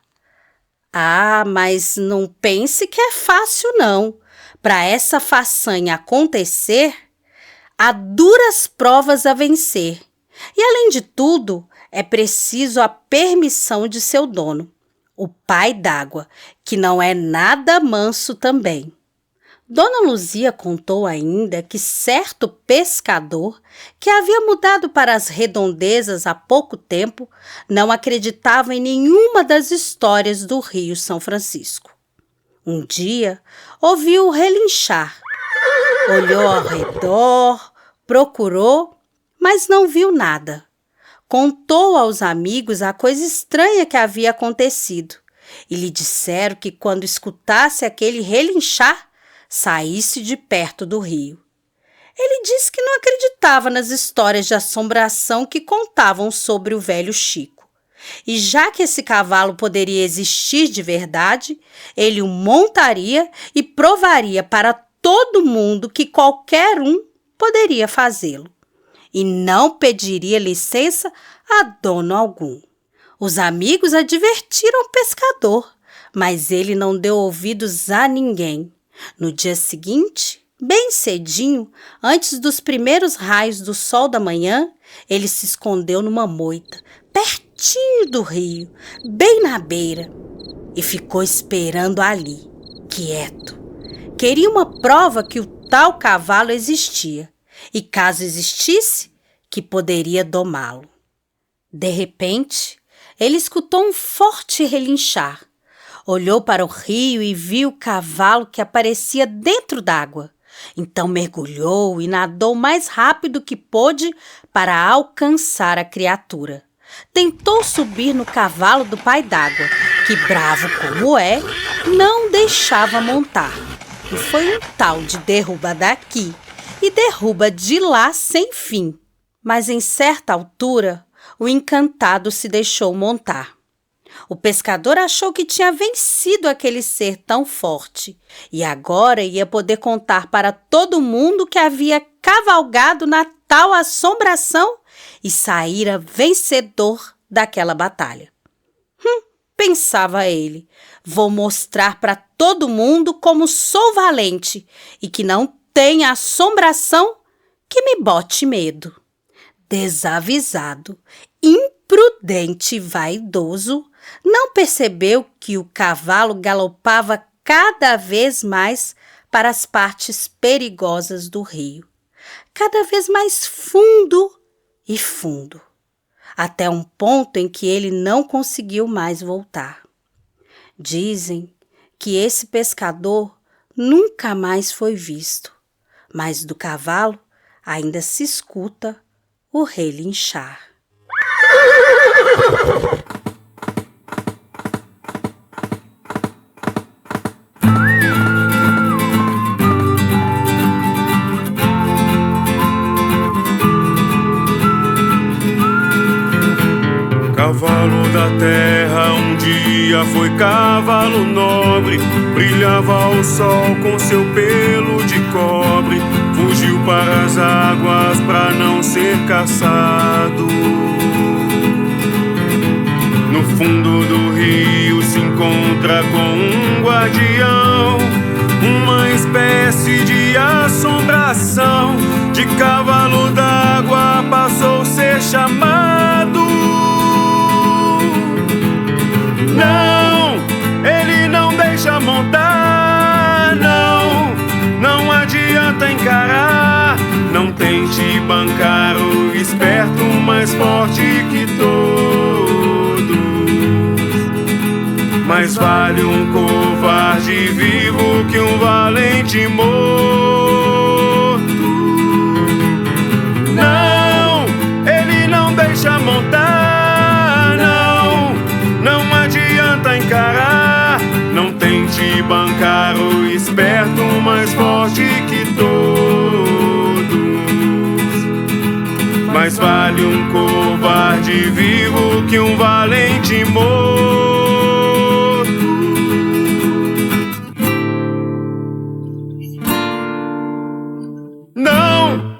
Mas não pense que é fácil, não. Para essa façanha acontecer, há duras provas a vencer. E, além de tudo, é preciso a permissão de seu dono, o pai d'água, que não é nada manso também. Dona Luzia contou ainda que certo pescador, que havia mudado para as redondezas há pouco tempo, não acreditava em nenhuma das histórias do Rio São Francisco. Um dia, ouviu relinchar. Olhou ao redor, procurou, mas não viu nada. Contou aos amigos a coisa estranha que havia acontecido e lhe disseram que quando escutasse aquele relinchar, saísse de perto do rio. Ele disse que não acreditava nas histórias de assombração que contavam sobre o Velho Chico. E já que esse cavalo poderia existir de verdade, ele o montaria e provaria para todo mundo que qualquer um poderia fazê-lo. E não pediria licença a dono algum. Os amigos advertiram o pescador, mas ele não deu ouvidos a ninguém. No dia seguinte, bem cedinho, antes dos primeiros raios do sol da manhã, ele se escondeu numa moita, pertinho do rio, bem na beira, e ficou esperando ali, quieto. Queria uma prova que o tal cavalo existia, e caso existisse, que poderia domá-lo. De repente, ele escutou um forte relinchar. Olhou para o rio e viu o cavalo que aparecia dentro d'água. Então mergulhou e nadou o mais rápido que pôde para alcançar a criatura. Tentou subir no cavalo do pai d'água, que, bravo como é, não deixava montar. E foi um tal de derruba daqui e derruba de lá sem fim. Mas em certa altura, o encantado se deixou montar. O pescador achou que tinha vencido aquele ser tão forte e agora ia poder contar para todo mundo que havia cavalgado na tal assombração e saíra vencedor daquela batalha. Pensava ele, vou mostrar para todo mundo como sou valente e que não tem assombração que me bote medo. Desavisado, imprudente e vaidoso, não percebeu que o cavalo galopava cada vez mais para as partes perigosas do rio, cada vez mais fundo e fundo, até um ponto em que ele não conseguiu mais voltar. Dizem que esse pescador nunca mais foi visto, mas do cavalo ainda se escuta o relinchar. Cavalo da terra, um dia foi cavalo nobre, brilhava ao sol com seu pelo de cobre, fugiu para as águas para não ser caçado. No fundo do rio se encontra com um guardião, uma espécie de assombração, de cavalo d'água passou a ser chamado. Não, ele não deixa montar, não adianta encarar. Não tente bancar o esperto mais forte que todos. Mais vale um covarde vivo que um valente morto. Não, ele não deixa montar, não adianta encarar. Não tente bancar o esperto mais forte que todos. Mais vale um covarde vivo que um valente morto. Não!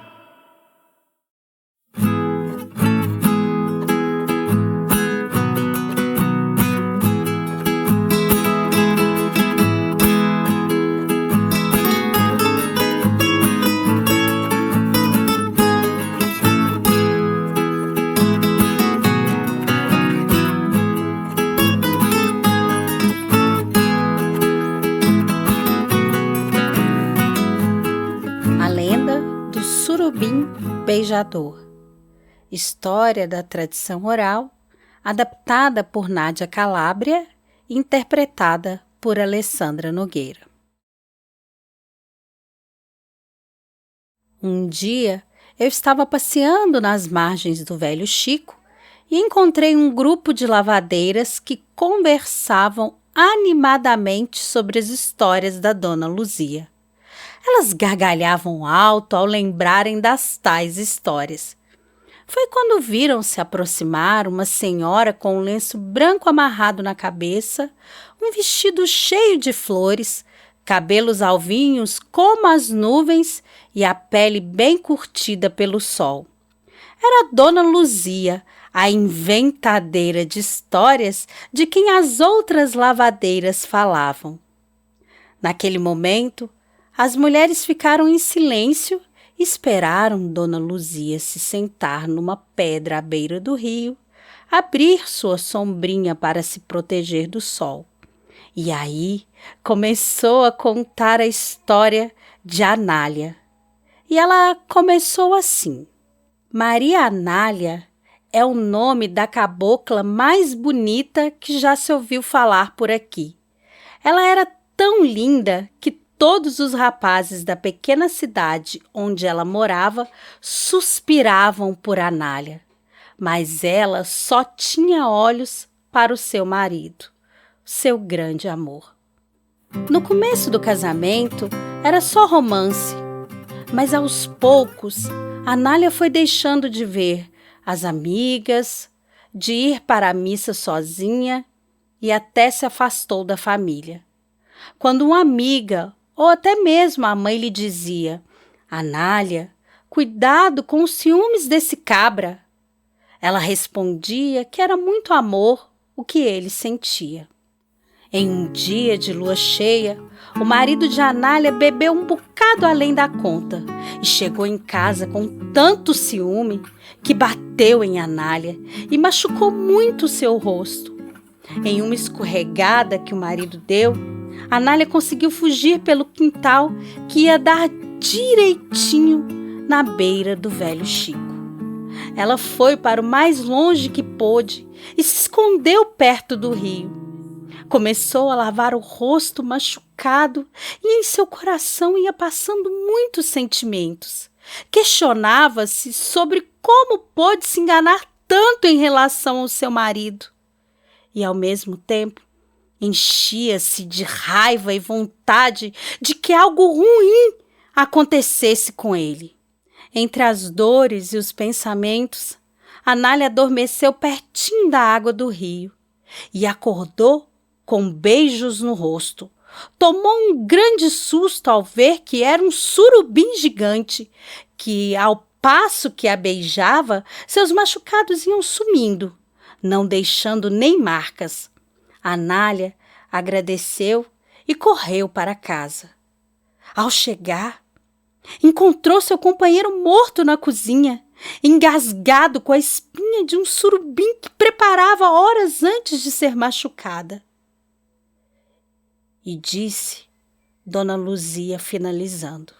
Surubim Beijador. História da tradição oral, adaptada por Nádia Calabria e interpretada por Alessandra Nogueira. Um dia, eu estava passeando nas margens do Velho Chico e encontrei um grupo de lavadeiras que conversavam animadamente sobre as histórias da Dona Luzia. Elas gargalhavam alto ao lembrarem das tais histórias. Foi quando viram se aproximar uma senhora com um lenço branco amarrado na cabeça, um vestido cheio de flores, cabelos alvinhos como as nuvens e a pele bem curtida pelo sol. Era a Dona Luzia, a inventadeira de histórias de quem as outras lavadeiras falavam. Naquele momento, as mulheres ficaram em silêncio e esperaram Dona Luzia se sentar numa pedra à beira do rio, abrir sua sombrinha para se proteger do sol. E aí começou a contar a história de Anália. E ela começou assim: Maria Anália é o nome da cabocla mais bonita que já se ouviu falar por aqui. Ela era tão linda que todos os rapazes da pequena cidade onde ela morava suspiravam por Anália, mas ela só tinha olhos para o seu marido, seu grande amor. No começo do casamento era só romance, mas aos poucos Anália foi deixando de ver as amigas, de ir para a missa sozinha e até se afastou da família. Quando uma amiga ou até mesmo a mãe lhe dizia: Anália, cuidado com os ciúmes desse cabra, ela respondia que era muito amor o que ele sentia. Em um dia de lua cheia, o marido de Anália bebeu um bocado além da conta e chegou em casa com tanto ciúme que bateu em Anália e machucou muito seu rosto. Em uma escorregada que o marido deu, Anália conseguiu fugir pelo quintal que ia dar direitinho na beira do velho Chico. Ela foi para o mais longe que pôde e se escondeu perto do rio. Começou a lavar o rosto machucado e em seu coração ia passando muitos sentimentos. Questionava-se sobre como pôde se enganar tanto em relação ao seu marido. E, ao mesmo tempo, enchia-se de raiva e vontade de que algo ruim acontecesse com ele. Entre as dores e os pensamentos, Anália adormeceu pertinho da água do rio e acordou com beijos no rosto. Tomou um grande susto ao ver que era um surubim gigante, que, ao passo que a beijava, seus machucados iam sumindo, não deixando nem marcas. Anália agradeceu e correu para casa. Ao chegar, encontrou seu companheiro morto na cozinha, engasgado com a espinha de um surubim que preparava horas antes de ser machucada. E disse Dona Luzia, finalizando: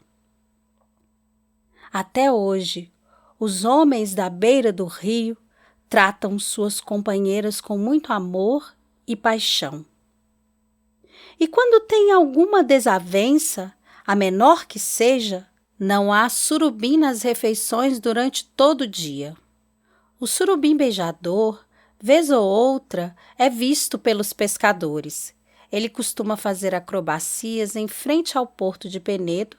até hoje, os homens da beira do rio tratam suas companheiras com muito amor e paixão. E quando tem alguma desavença, a menor que seja, não há surubim nas refeições durante todo o dia. O surubim beijador, vez ou outra, é visto pelos pescadores. Ele costuma fazer acrobacias em frente ao porto de Penedo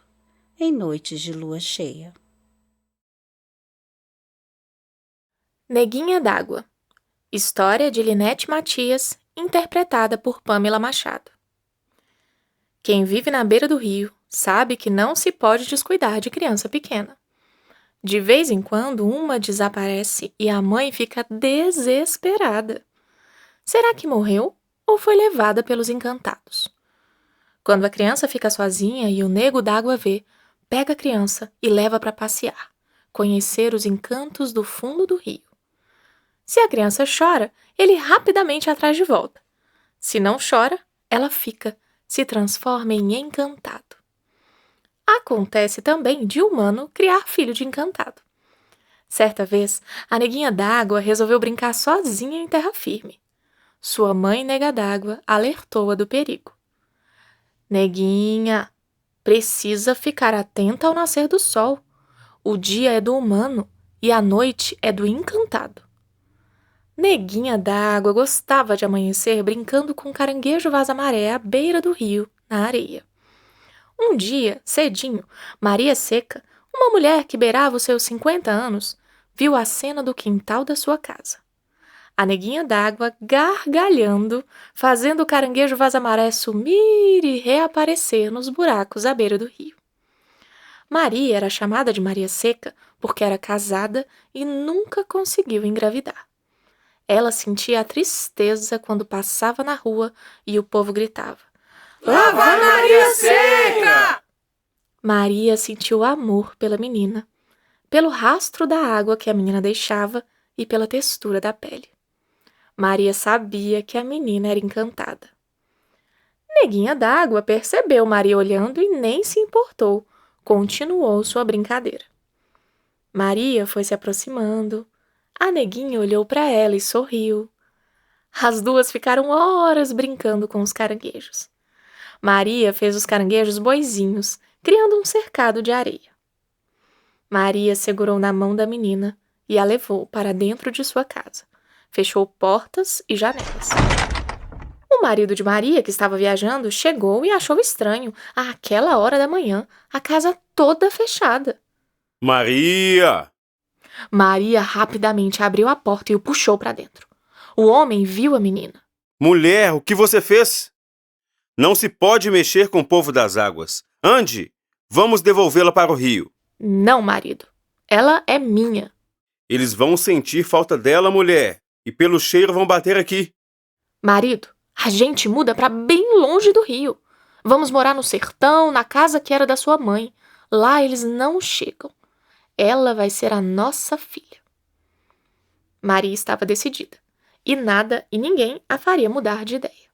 em noites de lua cheia. Neguinha d'Água. História de Linete Matias, interpretada por Pamela Machado. Quem vive na beira do rio sabe que não se pode descuidar de criança pequena. De vez em quando, uma desaparece e a mãe fica desesperada. Será que morreu ou foi levada pelos encantados? Quando a criança fica sozinha e o nego d'água vê, pega a criança e leva para passear, conhecer os encantos do fundo do rio. Se a criança chora, ele rapidamente a traz de volta. Se não chora, ela fica, se transforma em encantado. Acontece também de humano criar filho de encantado. Certa vez, a neguinha d'água resolveu brincar sozinha em terra firme. Sua mãe nega d'água alertou-a do perigo. Neguinha, precisa ficar atenta ao nascer do sol. O dia é do humano e a noite é do encantado. Neguinha d'Água gostava de amanhecer brincando com caranguejo vaza-maré à beira do rio, na areia. Um dia, cedinho, Maria Seca, uma mulher que beirava os seus 50 anos, viu a cena do quintal da sua casa. A Neguinha d'Água gargalhando, fazendo o caranguejo vaza-maré sumir e reaparecer nos buracos à beira do rio. Maria era chamada de Maria Seca porque era casada e nunca conseguiu engravidar. Ela sentia a tristeza quando passava na rua e o povo gritava: "Lá vai Maria Seca!" Maria sentiu amor pela menina, pelo rastro da água que a menina deixava e pela textura da pele. Maria sabia que a menina era encantada. Neguinha d'Água percebeu Maria olhando e nem se importou, continuou sua brincadeira. Maria foi se aproximando. A neguinha olhou para ela e sorriu. As duas ficaram horas brincando com os caranguejos. Maria fez os caranguejos boizinhos, criando um cercado de areia. Maria segurou na mão da menina e a levou para dentro de sua casa. Fechou portas e janelas. O marido de Maria, que estava viajando, chegou e achou estranho, àquela hora da manhã, a casa toda fechada. Maria! Maria rapidamente abriu a porta e o puxou para dentro. O homem viu a menina. Mulher, o que você fez? Não se pode mexer com o povo das águas. Ande! Vamos devolvê-la para o rio. Não, marido. Ela é minha. Eles vão sentir falta dela, mulher, e pelo cheiro vão bater aqui. Marido, A gente muda para bem longe do rio. Vamos morar no sertão, na casa que era da sua mãe. Lá eles não chegam. Ela vai ser a nossa filha. Maria estava decidida, e nada e ninguém a faria mudar de ideia.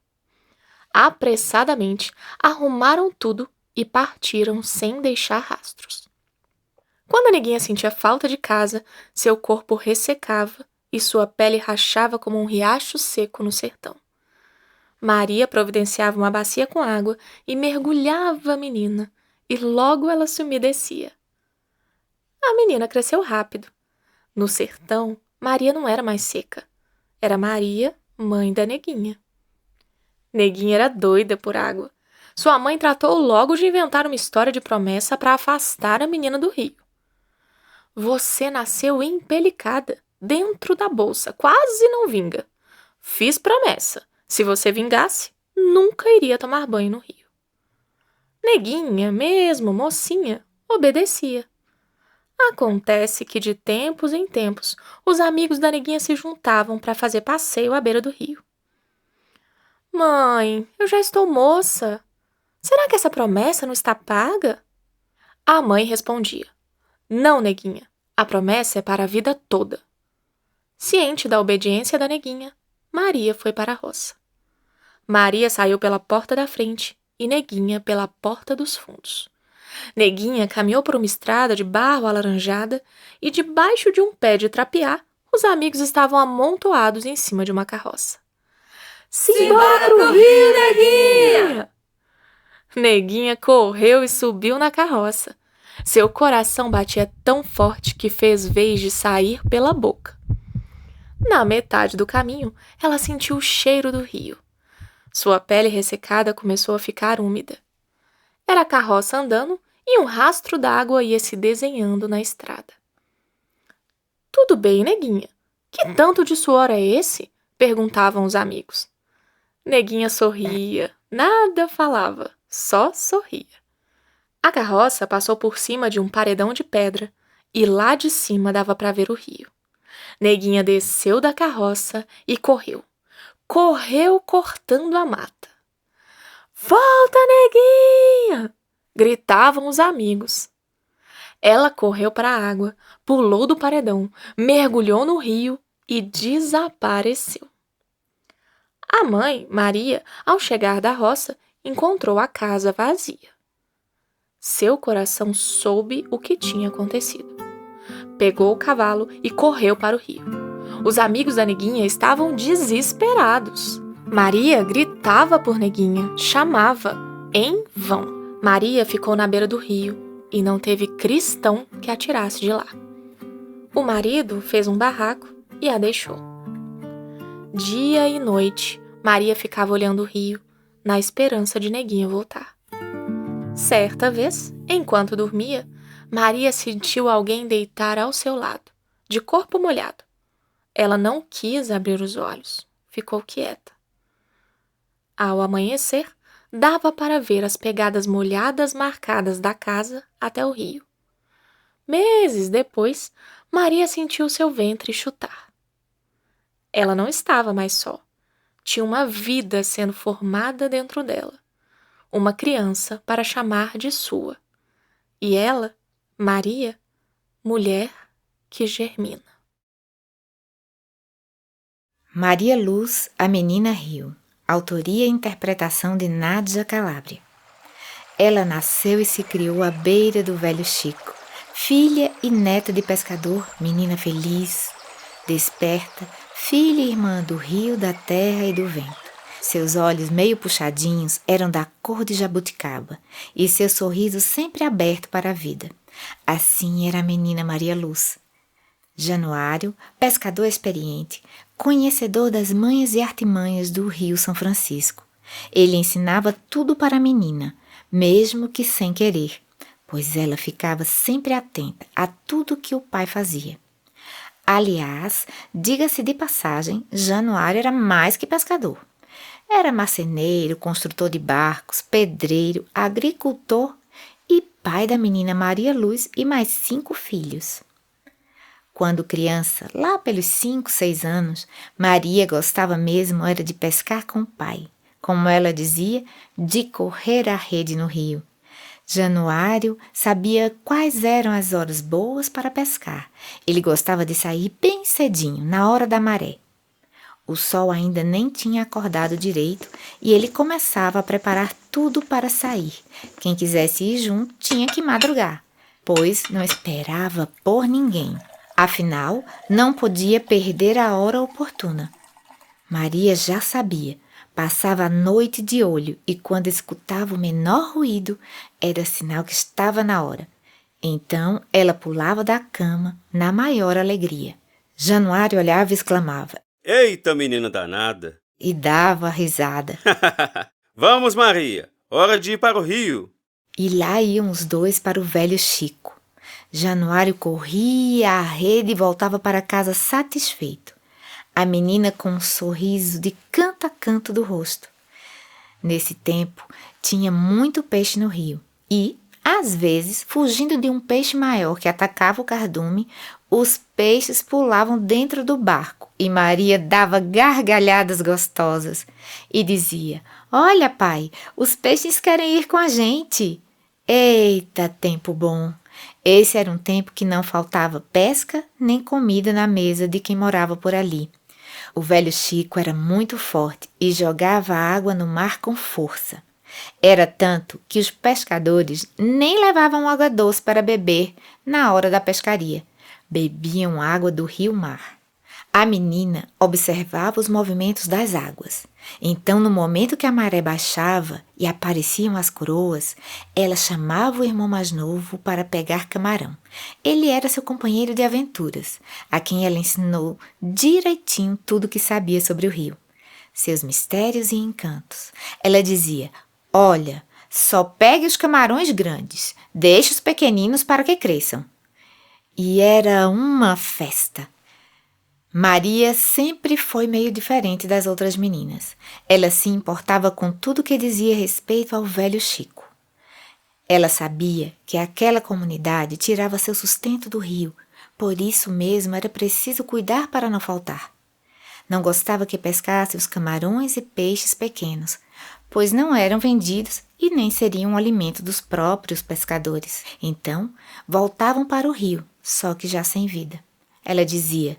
Apressadamente, arrumaram tudo e partiram sem deixar rastros. Quando a neguinha sentia falta de casa, seu corpo ressecava e sua pele rachava como um riacho seco no sertão. Maria providenciava uma bacia com água e mergulhava a menina, e logo ela se umedecia. A menina cresceu rápido. No sertão, Maria não era mais seca. Era Maria, mãe da neguinha. Neguinha era doida por água. Sua mãe tratou logo de inventar uma história de promessa para afastar a menina do rio. Você nasceu empelicada, dentro da bolsa, quase não vinga. Fiz promessa. Se você vingasse, nunca iria tomar banho no rio. Neguinha, mesmo mocinha, obedecia. Acontece que de tempos em tempos, os amigos da neguinha se juntavam para fazer passeio à beira do rio. Mãe, eu já estou moça. Será que essa promessa não está paga? A mãe respondia: Não, neguinha, a promessa é para a vida toda. Ciente da obediência da neguinha, Maria foi para a roça. Maria saiu pela porta da frente e Neguinha pela porta dos fundos. Neguinha caminhou por uma estrada de barro alaranjada e debaixo de um pé de trapiá, os amigos estavam amontoados em cima de uma carroça. Simbora pro rio, Neguinha! Neguinha correu e subiu na carroça. Seu coração batia tão forte que fez vez de sair pela boca. Na metade do caminho, ela sentiu o cheiro do rio. Sua pele ressecada começou a ficar úmida. Era a carroça andando e um rastro d'água ia se desenhando na estrada. — Tudo bem, Neguinha? Que tanto de suor é esse? Perguntavam os amigos. Neguinha sorria, nada falava, só sorria. A carroça passou por cima de um paredão de pedra e lá de cima dava para ver o rio. Neguinha desceu da carroça e correu. Correu cortando a mata. Volta, Neguinha! Gritavam os amigos. Ela correu para a água, pulou do paredão, mergulhou no rio e desapareceu. A mãe, Maria, ao chegar da roça, encontrou a casa vazia. Seu coração soube o que tinha acontecido. Pegou o cavalo e correu para o rio. Os amigos da Neguinha estavam desesperados. Maria gritava por Neguinha, chamava, em vão. Maria ficou na beira do rio e não teve cristão que a tirasse de lá. O marido fez um barraco e a deixou. Dia e noite, Maria ficava olhando o rio, na esperança de Neguinha voltar. Certa vez, enquanto dormia, Maria sentiu alguém deitar ao seu lado, de corpo molhado. Ela não quis abrir os olhos, ficou quieta. Ao amanhecer, dava para ver as pegadas molhadas marcadas da casa até o rio. Meses depois, Maria sentiu seu ventre chutar. Ela não estava mais só. Tinha uma vida sendo formada dentro dela. Uma criança para chamar de sua. E ela, Maria, mulher que germina. Maria Luz, a Menina Rio. Autoria e interpretação de Nádia Calabria. Ela nasceu e se criou à beira do velho Chico. Filha e neta de pescador, menina feliz, desperta, filha e irmã do rio, da terra e do vento. Seus olhos meio puxadinhos eram da cor de jabuticaba e seu sorriso sempre aberto para a vida. Assim era a menina Maria Luz. Januário, pescador experiente, conhecedor das manhas e artimanhas do Rio São Francisco. Ele ensinava tudo para a menina, mesmo que sem querer, pois ela ficava sempre atenta a tudo que o pai fazia. Aliás, diga-se de passagem, Januário era mais que pescador. Era marceneiro, construtor de barcos, pedreiro, agricultor e pai da menina Maria Luz e mais 5 filhos. Quando criança, lá pelos 5, 6 anos, Maria gostava mesmo era de pescar com o pai. como ela dizia, de correr a rede no rio. Januário sabia quais eram as horas boas para pescar. Ele gostava de sair bem cedinho, na hora da maré. O sol ainda nem tinha acordado direito e ele começava a preparar tudo para sair. Quem quisesse ir junto tinha que madrugar, pois não esperava por ninguém. Afinal, não podia perder a hora oportuna. Maria já sabia. Passava a noite de olho e quando escutava o menor ruído, era sinal que estava na hora. Então, ela pulava da cama na maior alegria. Januário olhava e exclamava: Eita, menina danada! E dava risada. Vamos, Maria, hora de ir para o rio. E lá iam os dois para o velho Chico. Januário corria à rede e voltava para casa satisfeito. A menina com um sorriso de canto a canto do rosto. Nesse tempo, tinha muito peixe no rio e, às vezes, fugindo de um peixe maior que atacava o cardume, os peixes pulavam dentro do barco e Maria dava gargalhadas gostosas e dizia: Olha, pai, os peixes querem ir com a gente. Eita, tempo bom! Esse era um tempo que não faltava pesca nem comida na mesa de quem morava por ali. O velho Chico era muito forte e jogava água no mar com força. Era tanto que os pescadores nem levavam água doce para beber na hora da pescaria. Bebiam água do rio-mar. A menina observava os movimentos das águas. Então, no momento que a maré baixava e apareciam as coroas, ela chamava o irmão mais novo para pegar camarão. Ele era seu companheiro de aventuras, a quem ela ensinou direitinho tudo o que sabia sobre o rio, seus mistérios e encantos. Ela dizia: Olha, só pegue os camarões grandes, deixe os pequeninos para que cresçam. E era uma festa. Maria sempre foi meio diferente das outras meninas. Ela se importava com tudo que dizia respeito ao velho Chico. Ela sabia que aquela comunidade tirava seu sustento do rio, por isso mesmo era preciso cuidar para não faltar. Não gostava que pescasse os camarões e peixes pequenos, pois não eram vendidos e nem seriam um alimento dos próprios pescadores. Então, voltavam para o rio, só que já sem vida. Ela dizia: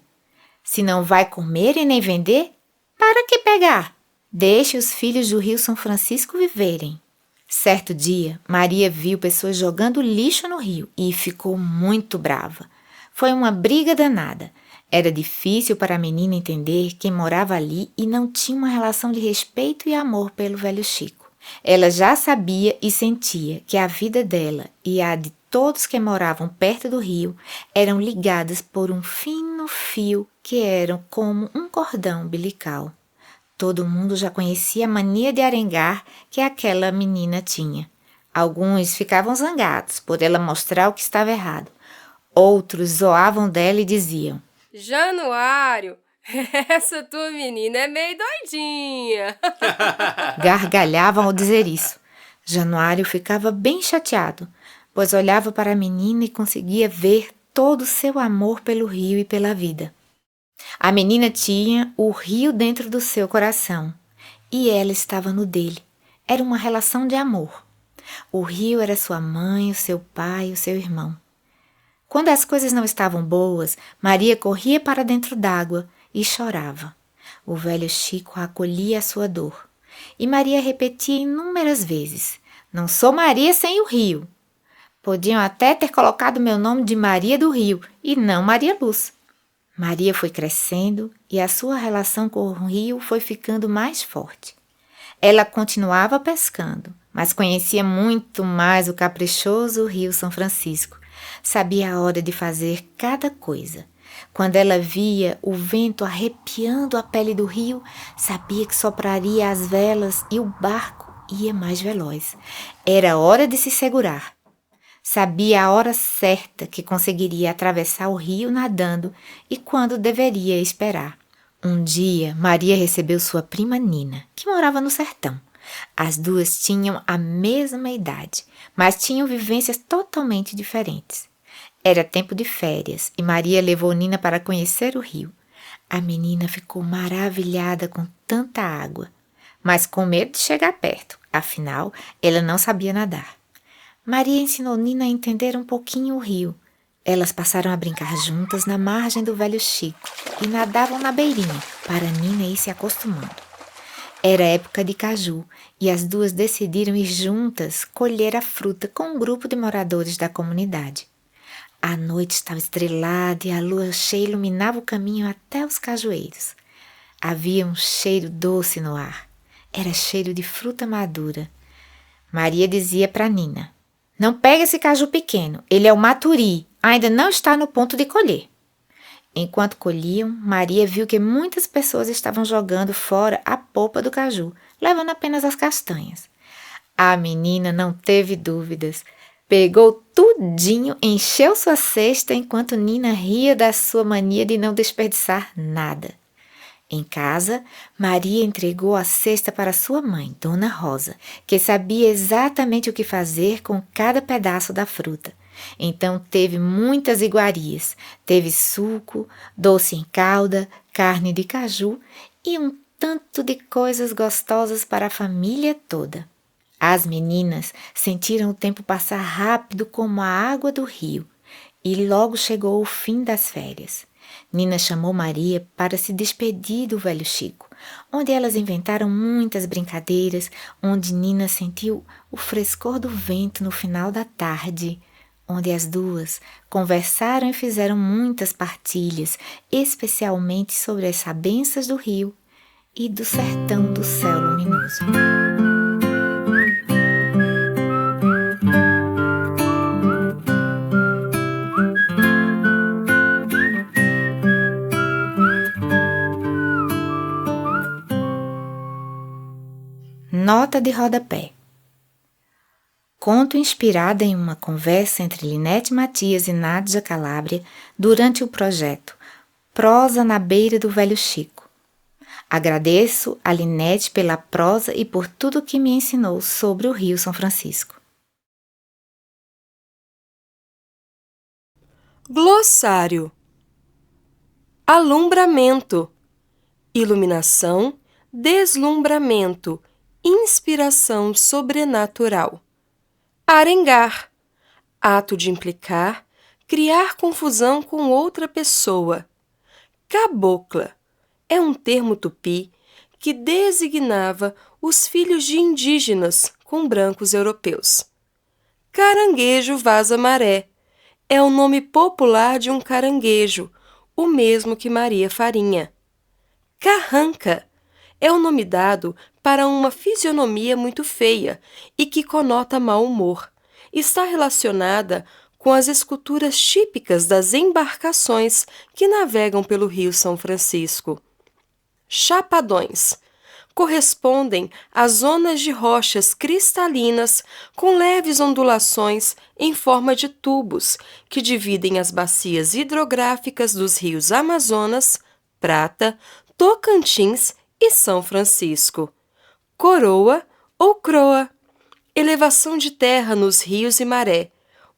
Se não vai comer e nem vender, para que pegar? Deixe os filhos do Rio São Francisco viverem. Certo dia, Maria viu pessoas jogando lixo no rio e ficou muito brava. Foi uma briga danada. Era difícil para a menina entender quem morava ali e não tinha uma relação de respeito e amor pelo velho Chico. Ela já sabia e sentia que a vida dela e a de todos que moravam perto do rio eram ligadas por um fino fio que eram como um cordão umbilical. Todo mundo já conhecia a mania de arengar que aquela menina tinha. Alguns ficavam zangados por ela mostrar o que estava errado. Outros zoavam dela e diziam: Januário, essa tua menina é meio doidinha. Gargalhavam ao dizer isso. Januário ficava bem chateado, pois olhava para a menina e conseguia ver todo o seu amor pelo rio e pela vida. A menina tinha o rio dentro do seu coração e ela estava no dele. Era uma relação de amor. O rio era sua mãe, o seu pai, o seu irmão. Quando as coisas não estavam boas, Maria corria para dentro d'água e chorava. O velho Chico acolhia a sua dor. E Maria repetia inúmeras vezes: Não sou Maria sem o rio. Podiam até ter colocado meu nome de Maria do Rio e não Maria Luz. Maria foi crescendo e a sua relação com o rio foi ficando mais forte. Ela continuava pescando, mas conhecia muito mais o caprichoso Rio São Francisco. Sabia a hora de fazer cada coisa. Quando ela via o vento arrepiando a pele do rio, sabia que sopraria as velas e o barco ia mais veloz. Era hora de se segurar. Sabia a hora certa que conseguiria atravessar o rio nadando e quando deveria esperar. Um dia, Maria recebeu sua prima Nina, que morava no sertão. As duas tinham a mesma idade, mas tinham vivências totalmente diferentes. Era tempo de férias e Maria levou Nina para conhecer o rio. A menina ficou maravilhada com tanta água. mas com medo de chegar perto, afinal, ela não sabia nadar. Maria ensinou Nina a entender um pouquinho o rio. Elas passaram a brincar juntas na margem do velho Chico e nadavam na beirinha, para Nina ir se acostumando. Era época de caju e as duas decidiram ir juntas colher a fruta com um grupo de moradores da comunidade. A noite estava estrelada e a lua cheia iluminava o caminho até os cajueiros. Havia um cheiro doce no ar. Era cheiro de fruta madura. Maria dizia para Nina: "Não pegue esse caju pequeno, ele é o maturi, ainda não está no ponto de colher." Enquanto colhiam, Maria viu que muitas pessoas estavam jogando fora a polpa do caju, levando apenas as castanhas. A menina não teve dúvidas. Pegou tudinho, encheu sua cesta enquanto Nina ria da sua mania de não desperdiçar nada. Em casa, Maria entregou a cesta para sua mãe, Dona Rosa, que sabia exatamente o que fazer com cada pedaço da fruta. Então teve muitas iguarias, teve suco, doce em calda, carne de caju e um tanto de coisas gostosas para a família toda. As meninas sentiram o tempo passar rápido como a água do rio e logo chegou o fim das férias. Nina chamou Maria para se despedir do velho Chico, onde elas inventaram muitas brincadeiras, onde Nina sentiu o frescor do vento no final da tarde, onde as duas conversaram e fizeram muitas partilhas, especialmente sobre as sabenças do rio e do sertão do céu luminoso. Nota de rodapé. Conto inspirado em uma conversa entre Linete Matias e Nádia Calabria durante o projeto Prosa na Beira do Velho Chico. Agradeço a Linete pela prosa e por tudo que me ensinou sobre o Rio São Francisco. Glossário: alumbramento, iluminação, deslumbramento, inspiração sobrenatural. Arengar: ato de implicar, criar confusão com outra pessoa. Cabocla: é um termo tupi que designava os filhos de indígenas com brancos europeus. Caranguejo vaza-maré: é o nome popular de um caranguejo, o mesmo que Maria Farinha. Carranca: é o nome dado para uma fisionomia muito feia e que conota mau humor. Está relacionada com as esculturas típicas das embarcações que navegam pelo Rio São Francisco. Chapadões: correspondem a zonas de rochas cristalinas com leves ondulações em forma de tubos que dividem as bacias hidrográficas dos rios Amazonas, Prata, Tocantins e São Francisco. Coroa ou croa: elevação de terra nos rios e maré,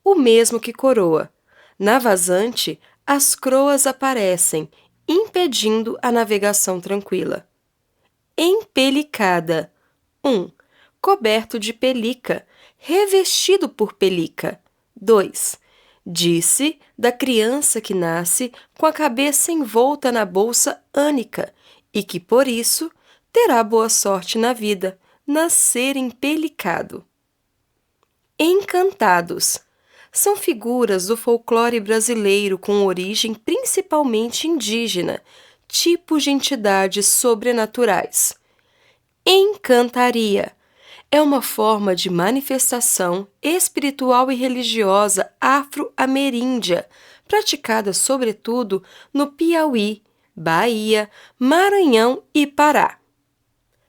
o mesmo que coroa. Na vazante, as croas aparecem, impedindo a navegação tranquila. Empelicada: coberto de pelica, revestido por pelica. 2. Disse da criança que nasce com a cabeça envolta na bolsa ânica e que, por isso, terá boa sorte na vida, nascer empelicado. Encantados: são figuras do folclore brasileiro com origem principalmente indígena, tipos de entidades sobrenaturais. Encantaria: é uma forma de manifestação espiritual e religiosa afro-ameríndia, praticada sobretudo no Piauí, Bahia, Maranhão e Pará.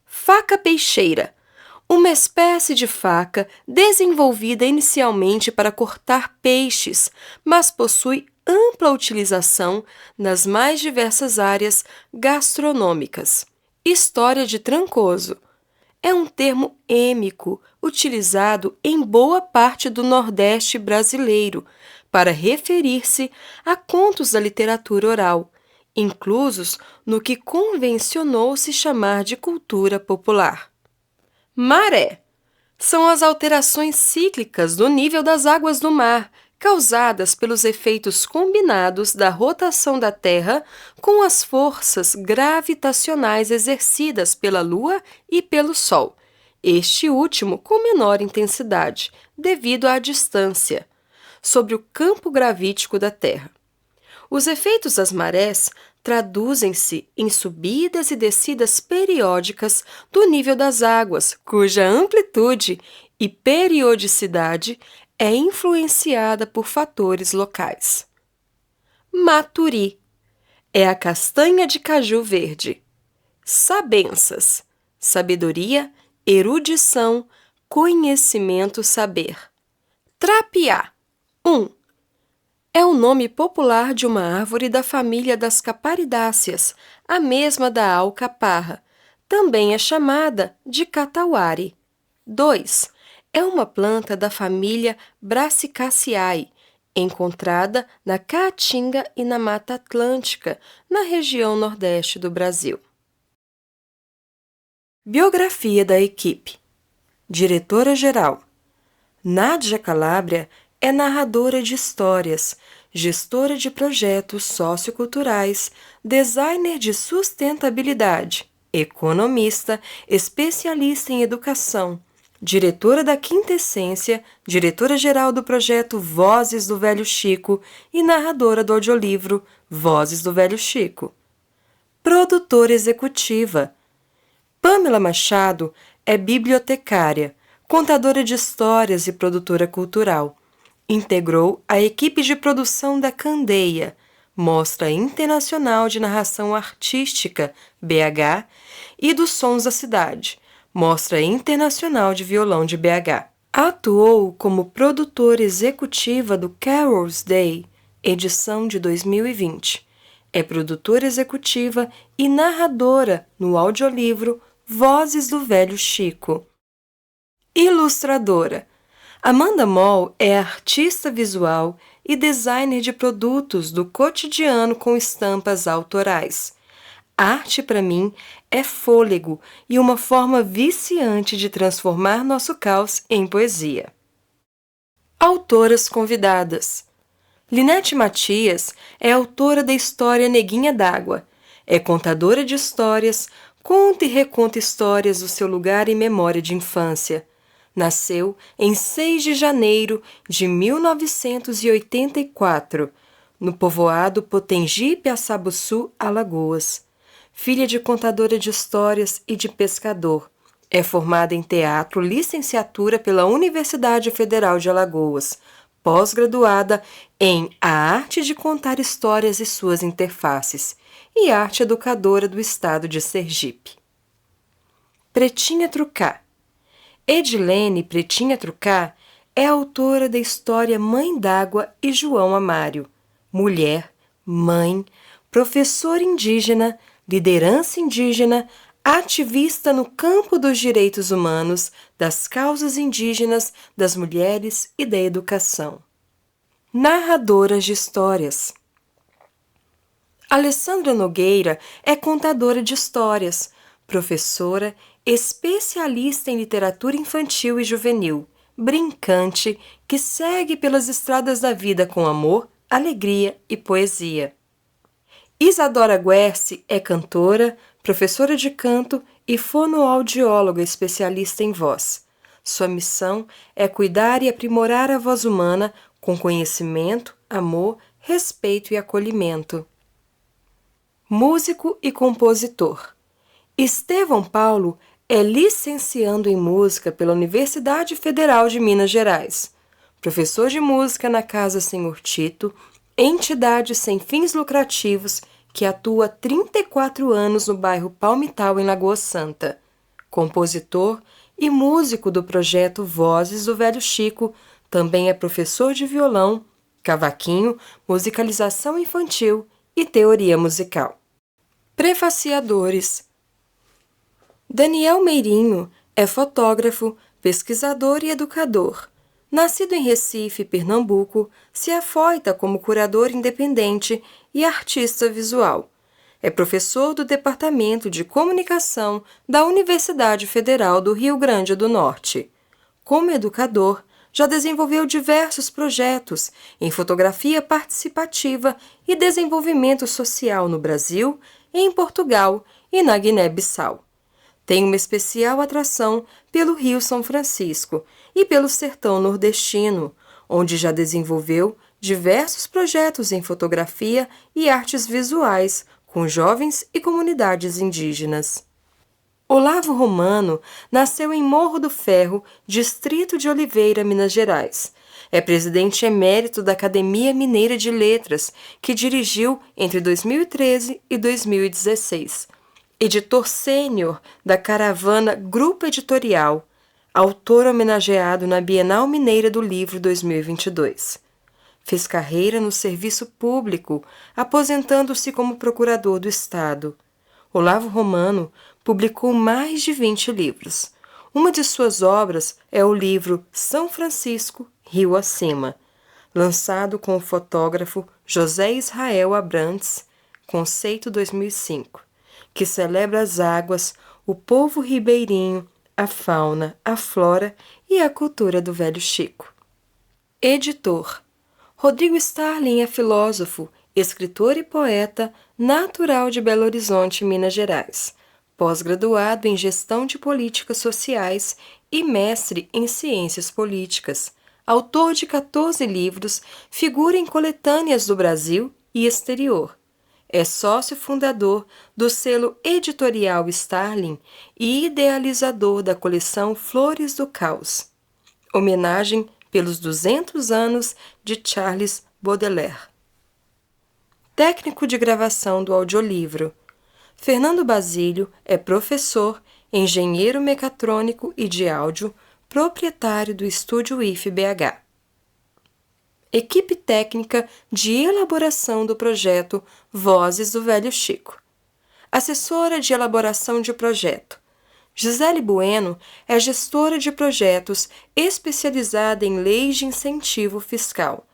Faca peixeira: uma espécie de faca desenvolvida inicialmente para cortar peixes, mas possui ampla utilização nas mais diversas áreas gastronômicas. História de Trancoso: é um termo êmico utilizado em boa parte do Nordeste brasileiro para referir-se a contos da literatura oral, inclusos no que convencionou se chamar de cultura popular. Maré são as alterações cíclicas do nível das águas do mar, causadas pelos efeitos combinados da rotação da Terra com as forças gravitacionais exercidas pela Lua e pelo Sol, este último com menor intensidade, devido à distância, sobre o campo gravítico da Terra. Os efeitos das marés traduzem-se em subidas e descidas periódicas do nível das águas, cuja amplitude e periodicidade é influenciada por fatores locais. Maturi é a castanha de caju verde. Sabenças, sabedoria, erudição, conhecimento, saber. Trapiá, é o nome popular de uma árvore da família das caparidáceas, a mesma da alcaparra. Também é chamada de catauari. 2. É uma planta da família Brassicaceae, encontrada na Caatinga e na Mata Atlântica, na região nordeste do Brasil. Biografia da equipe. Diretora-geral. Nádia Calabria é narradora de histórias, gestora de projetos socioculturais, designer de sustentabilidade, economista, especialista em educação, diretora da Quinta Essência, diretora-geral do projeto Vozes do Velho Chico e narradora do audiolivro Vozes do Velho Chico. Produtora executiva. Pamela Machado é bibliotecária, contadora de histórias e produtora cultural. Integrou a equipe de produção da Candeia, Mostra Internacional de Narração Artística, BH, e dos Sons da Cidade, Mostra Internacional de Violão de BH. Atuou como produtora executiva do Carol's Day, edição de 2020. É produtora executiva e narradora no audiolivro Vozes do Velho Chico. Ilustradora. Amanda Moll é artista visual e designer de produtos do cotidiano com estampas autorais. Arte, para mim, é fôlego e uma forma viciante de transformar nosso caos em poesia. Autoras convidadas. Linete Matias é autora da história Neguinha d'Água. É contadora de histórias, conta e reconta histórias do seu lugar e memória de infância. Nasceu em 6 de janeiro de 1984, no povoado Potengi-Piaçabuçu, Alagoas. Filha de contadora de histórias e de pescador. É formada em teatro, licenciatura pela Universidade Federal de Alagoas, pós-graduada em A Arte de Contar Histórias e Suas Interfaces e arte educadora do estado de Sergipe. Pretinha Trucá. Edilene Pretinha Trucá é autora da história Mãe d'Água e João Amário, mulher, mãe, professora indígena, liderança indígena, ativista no campo dos direitos humanos, das causas indígenas, das mulheres e da educação. Narradoras de histórias. Alessandra Nogueira é contadora de histórias, professora, especialista em literatura infantil e juvenil, brincante, que segue pelas estradas da vida com amor, alegria e poesia. Isadora Guerci é cantora, professora de canto e fonoaudióloga especialista em voz. Sua missão é cuidar e aprimorar a voz humana com conhecimento, amor, respeito e acolhimento. Músico e compositor. Estevão Paulo é licenciando em música pela Universidade Federal de Minas Gerais, professor de música na Casa Senhor Tito, entidade sem fins lucrativos que atua há 34 anos no bairro Palmital, em Lagoa Santa, compositor e músico do projeto Vozes do Velho Chico, também é professor de violão, cavaquinho, musicalização infantil e teoria musical. Prefaciadores. Daniel Meirinho é fotógrafo, pesquisador e educador. Nascido em Recife, Pernambuco, se afoita como curador independente e artista visual. É professor do Departamento de Comunicação da Universidade Federal do Rio Grande do Norte. Como educador, já desenvolveu diversos projetos em fotografia participativa e desenvolvimento social no Brasil, em Portugal e na Guiné-Bissau. Tem uma especial atração pelo Rio São Francisco e pelo sertão nordestino, onde já desenvolveu diversos projetos em fotografia e artes visuais com jovens e comunidades indígenas. Olavo Romano nasceu em Morro do Ferro, distrito de Oliveira, Minas Gerais. É presidente emérito da Academia Mineira de Letras, que dirigiu entre 2013 e 2016. Editor sênior da Caravana Grupo Editorial, autor homenageado na Bienal Mineira do Livro 2022. Fez carreira no serviço público, aposentando-se como procurador do Estado. Olavo Romano publicou mais de 20 livros. Uma de suas obras é o livro São Francisco, Rio Acima, lançado com o fotógrafo José Israel Abrantes, Conceito 2005, que celebra as águas, o povo ribeirinho, a fauna, a flora e a cultura do Velho Chico. Editor. Rodrigo Starling é filósofo, escritor e poeta, natural de Belo Horizonte, Minas Gerais, pós-graduado em Gestão de Políticas Sociais e mestre em Ciências Políticas, autor de 14 livros, figura em coletâneas do Brasil e exterior. É sócio fundador do selo editorial Starling e idealizador da coleção Flores do Caos, homenagem pelos 200 anos de Charles Baudelaire. Técnico de gravação do audiolivro. Fernando Basílio é professor, engenheiro mecatrônico e de áudio, proprietário do Estúdio IF-BH. Equipe técnica de elaboração do projeto Vozes do Velho Chico. Assessora de elaboração de projeto. Gisele Bueno é gestora de projetos especializada em leis de incentivo fiscal.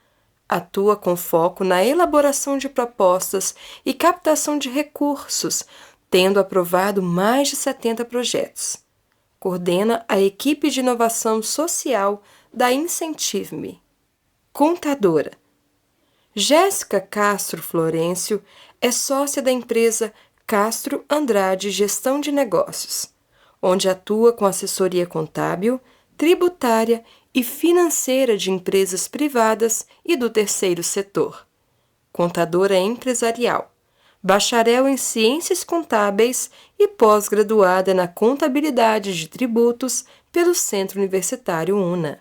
Atua com foco na elaboração de propostas e captação de recursos, tendo aprovado mais de 70 projetos. Coordena a equipe de inovação social da Incentive-me. Contadora. Jéssica Castro Florencio é sócia da empresa Castro Andrade Gestão de Negócios, onde atua com assessoria contábil, tributária e financeira de empresas privadas e do terceiro setor. Contadora empresarial, bacharel em Ciências Contábeis e pós-graduada na Contabilidade de Tributos pelo Centro Universitário UNA.